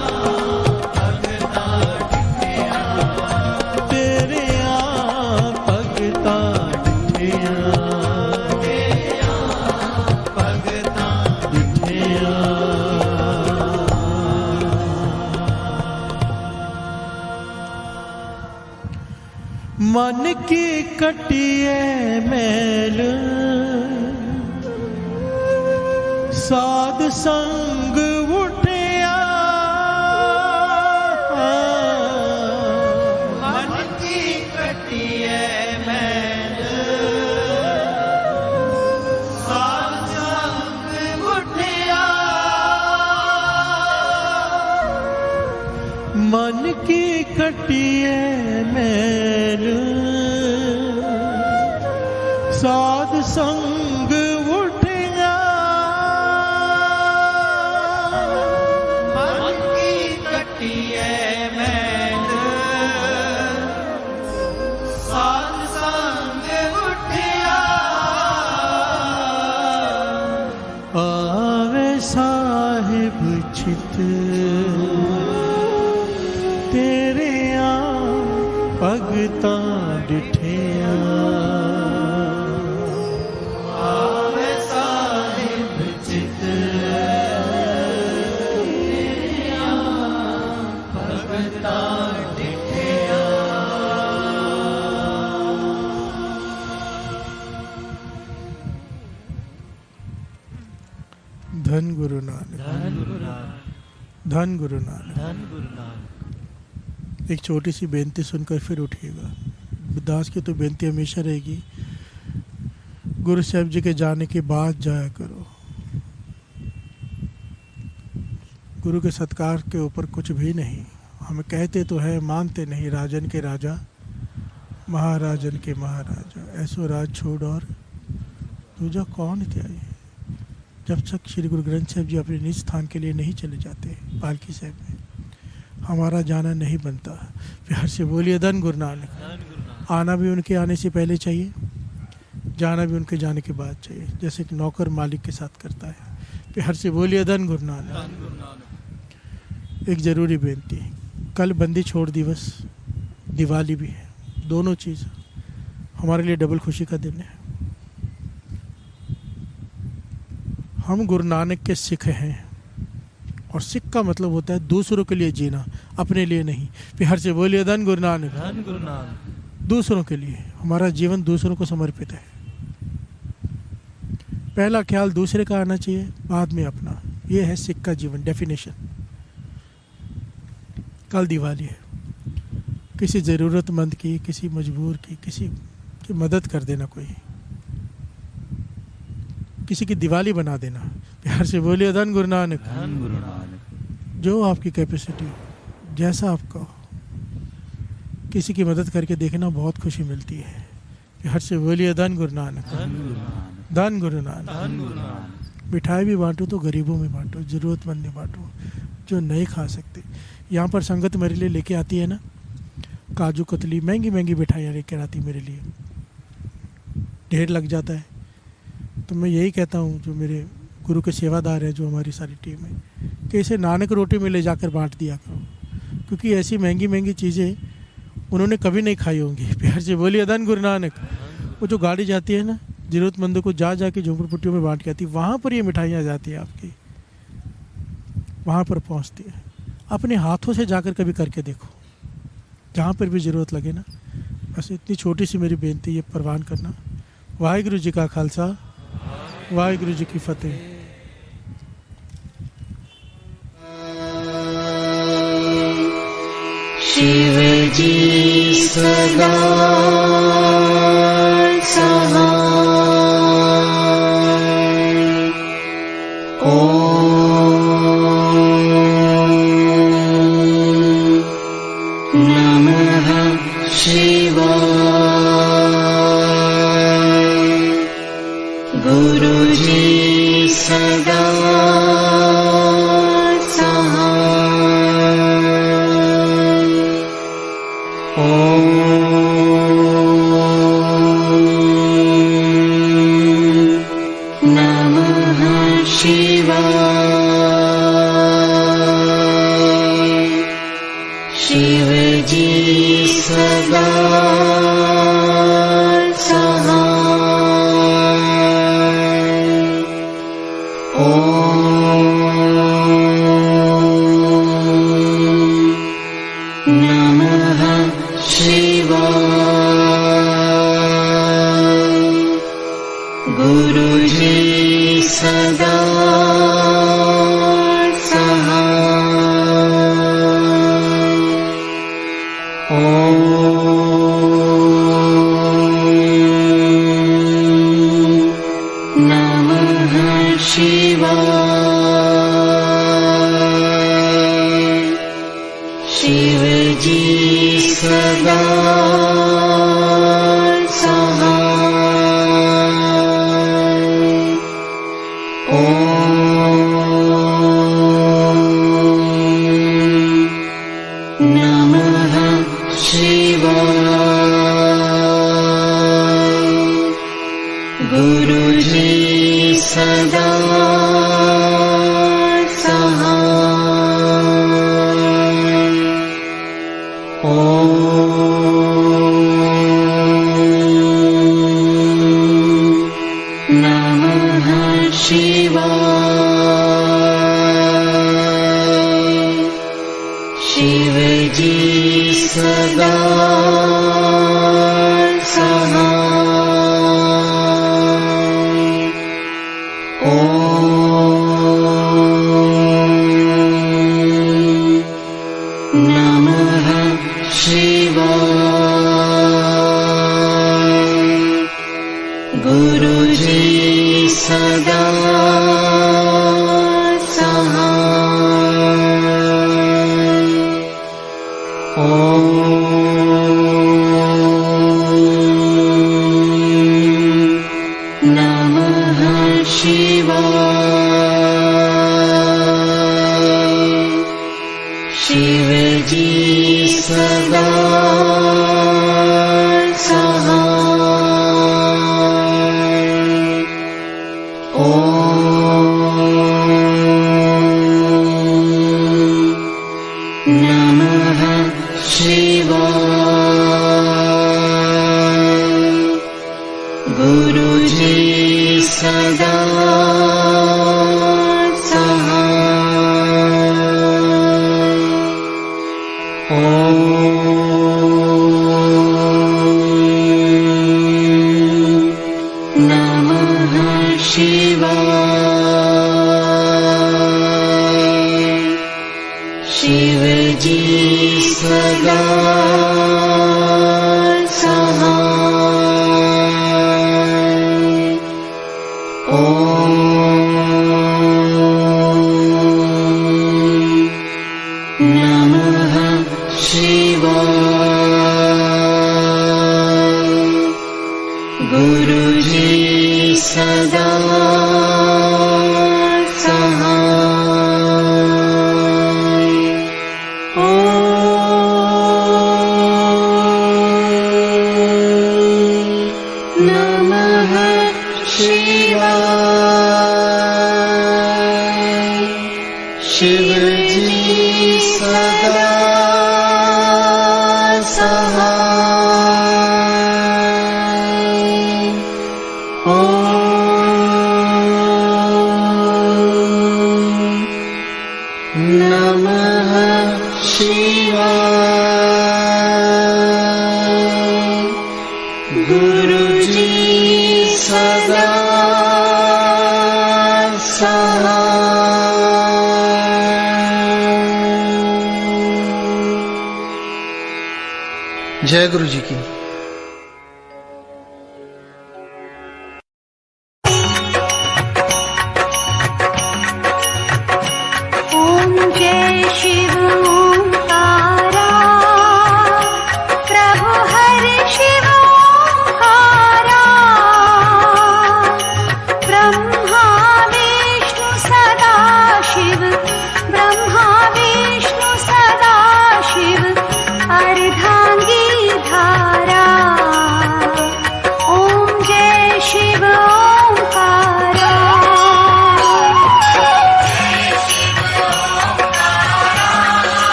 भगता डिठिया, तेरे आ भगता डिठिया, मन की कटिए मैल साध संग उठिया, मन की कटिए मैल साध संग उठिया, मन की कटिए मैल साध संग उठिया, मन की कटिए मैल साध संग उठिया, आवे साहिब चित तेरे आ भगता डिठिया, आवे साहिब चित तेरे आ भगता डिठिया, धन गुरु नानक, धन गुरु नानक, धन गुरु नानक, धन गुरु नानक। एक छोटी सी बेनती सुनकर फिर उठिएगा। दास की तो बेनती हमेशा रहेगी, गुरु साहब जी के जाने के बाद जाया करो। गुरु के सत्कार के ऊपर कुछ भी नहीं। हम कहते तो है, मानते नहीं। राजन के राजा, महाराजन के महाराजा, ऐसो राज छोड़ और दूजा कौन त्याई। जब तक श्री गुरु ग्रंथ साहिब जी अपने निज स्थान के लिए नहीं चले जाते पालकी साहिब में, हमारा जाना नहीं बनता। प्यार से बोलिए धन गुरु नानक। आना भी उनके आने से पहले चाहिए, जाना भी उनके जाने के बाद चाहिए, जैसे कि नौकर मालिक के साथ करता है। प्यार से बोलिए धन गुरु नानक। एक ज़रूरी बेनती है, कल बंदी छोड़ दिवस, दिवाली भी है, दोनों चीज़ हमारे लिए डबल खुशी का दिन है। हम गुरु नानक के सिख हैं, और सिख का मतलब होता है दूसरों के लिए जीना, अपने लिए नहीं। प्यार से बोलिए धन गुरु नानक। दूसरों के लिए, हमारा जीवन दूसरों को समर्पित है। पहला ख्याल दूसरे का आना चाहिए, बाद में अपना। ये है सिख का जीवन, डेफिनेशन। कल दिवाली है, किसी ज़रूरतमंद की, किसी मजबूर की, किसी की मदद कर देना, कोई किसी की दिवाली बना देना। प्यार से बोलिए धन गुरु नानक। जो आपकी कैपेसिटी, जैसा आपका हो, किसी की मदद करके देखना, बहुत खुशी मिलती है। प्यार से बोलिए धन गुरु नानक। धन गुरु नानक। मिठाई भी बांटो तो गरीबों में बांटो, ज़रूरतमंद में बांटो, जो नहीं खा सकते। यहाँ पर संगत मेरे लिए लेके आती है ना, काजू कतली, महंगी महंगी मिठाइयाँ लेकर आती मेरे लिए, ढेर लग जाता है। तो मैं यही कहता हूँ, जो मेरे गुरु के सेवादार हैं, जो हमारी सारी टीम है, कि इसे नानक रोटी में ले जाकर बांट दिया करो, क्योंकि ऐसी महंगी महंगी चीज़ें उन्होंने कभी नहीं खाई होंगी। प्यार से बोलिए धन गुरु नानक। वो जो गाड़ी जाती है ना, ज़रूरतमंदों को जा के झोंपड़पट्टियों में बांट के आती, वहाँ पर ये मिठाइयाँ जाती है आपकी, वहाँ पर पहुँचती है। अपने हाथों से जाकर कभी करके देखो, जहाँ पर भी ज़रूरत लगे ना। बस इतनी छोटी सी मेरी बेनती, ये परवान करना। वाहिगुरु जी का खालसा, वाहिगुरु जी की फतेह। शिव जी सदा सहाय। ओम नमः शिवाय। गुरु जी सदा सहाय। ओम नमः शिवाय। शिव जी सदा सहाय। ओम नमः शिवाय। गुरु जी सदा सहाय। ओम नमः शिवाय। शिव जी सदा सहाय। ओम नमः शिवाय। गुरु जी सदा सहाय। ओम नमः शिवाय। शिव जी सदा सहाय। ओम नमः शिवाय। गुरु जी सदा सहाय। ओम नमः शिवाय। शिवजी सदा सहाय। ॐ नमः शिवाय। गुरुजी सदा सहाय। ॐ नमः शिवाय। शिवजी सदा सहाय। ॐ नमः शिवाय। गुरुजी सदा सहाय। ॐ नमः शिवाय। शिवजी सदा सहाय। ॐ नमः शिवाय। गुरुजी सदा सहाय। जय गुरु जी की। ॐ जय शिव ओंकारा प्रभु हरि शिव ओंकारा। ब्रह्मा विष्णु सदा शिव, ब्रह्मा विष्णु सदा शिव। अर्धांगी धारा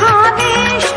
विष्णु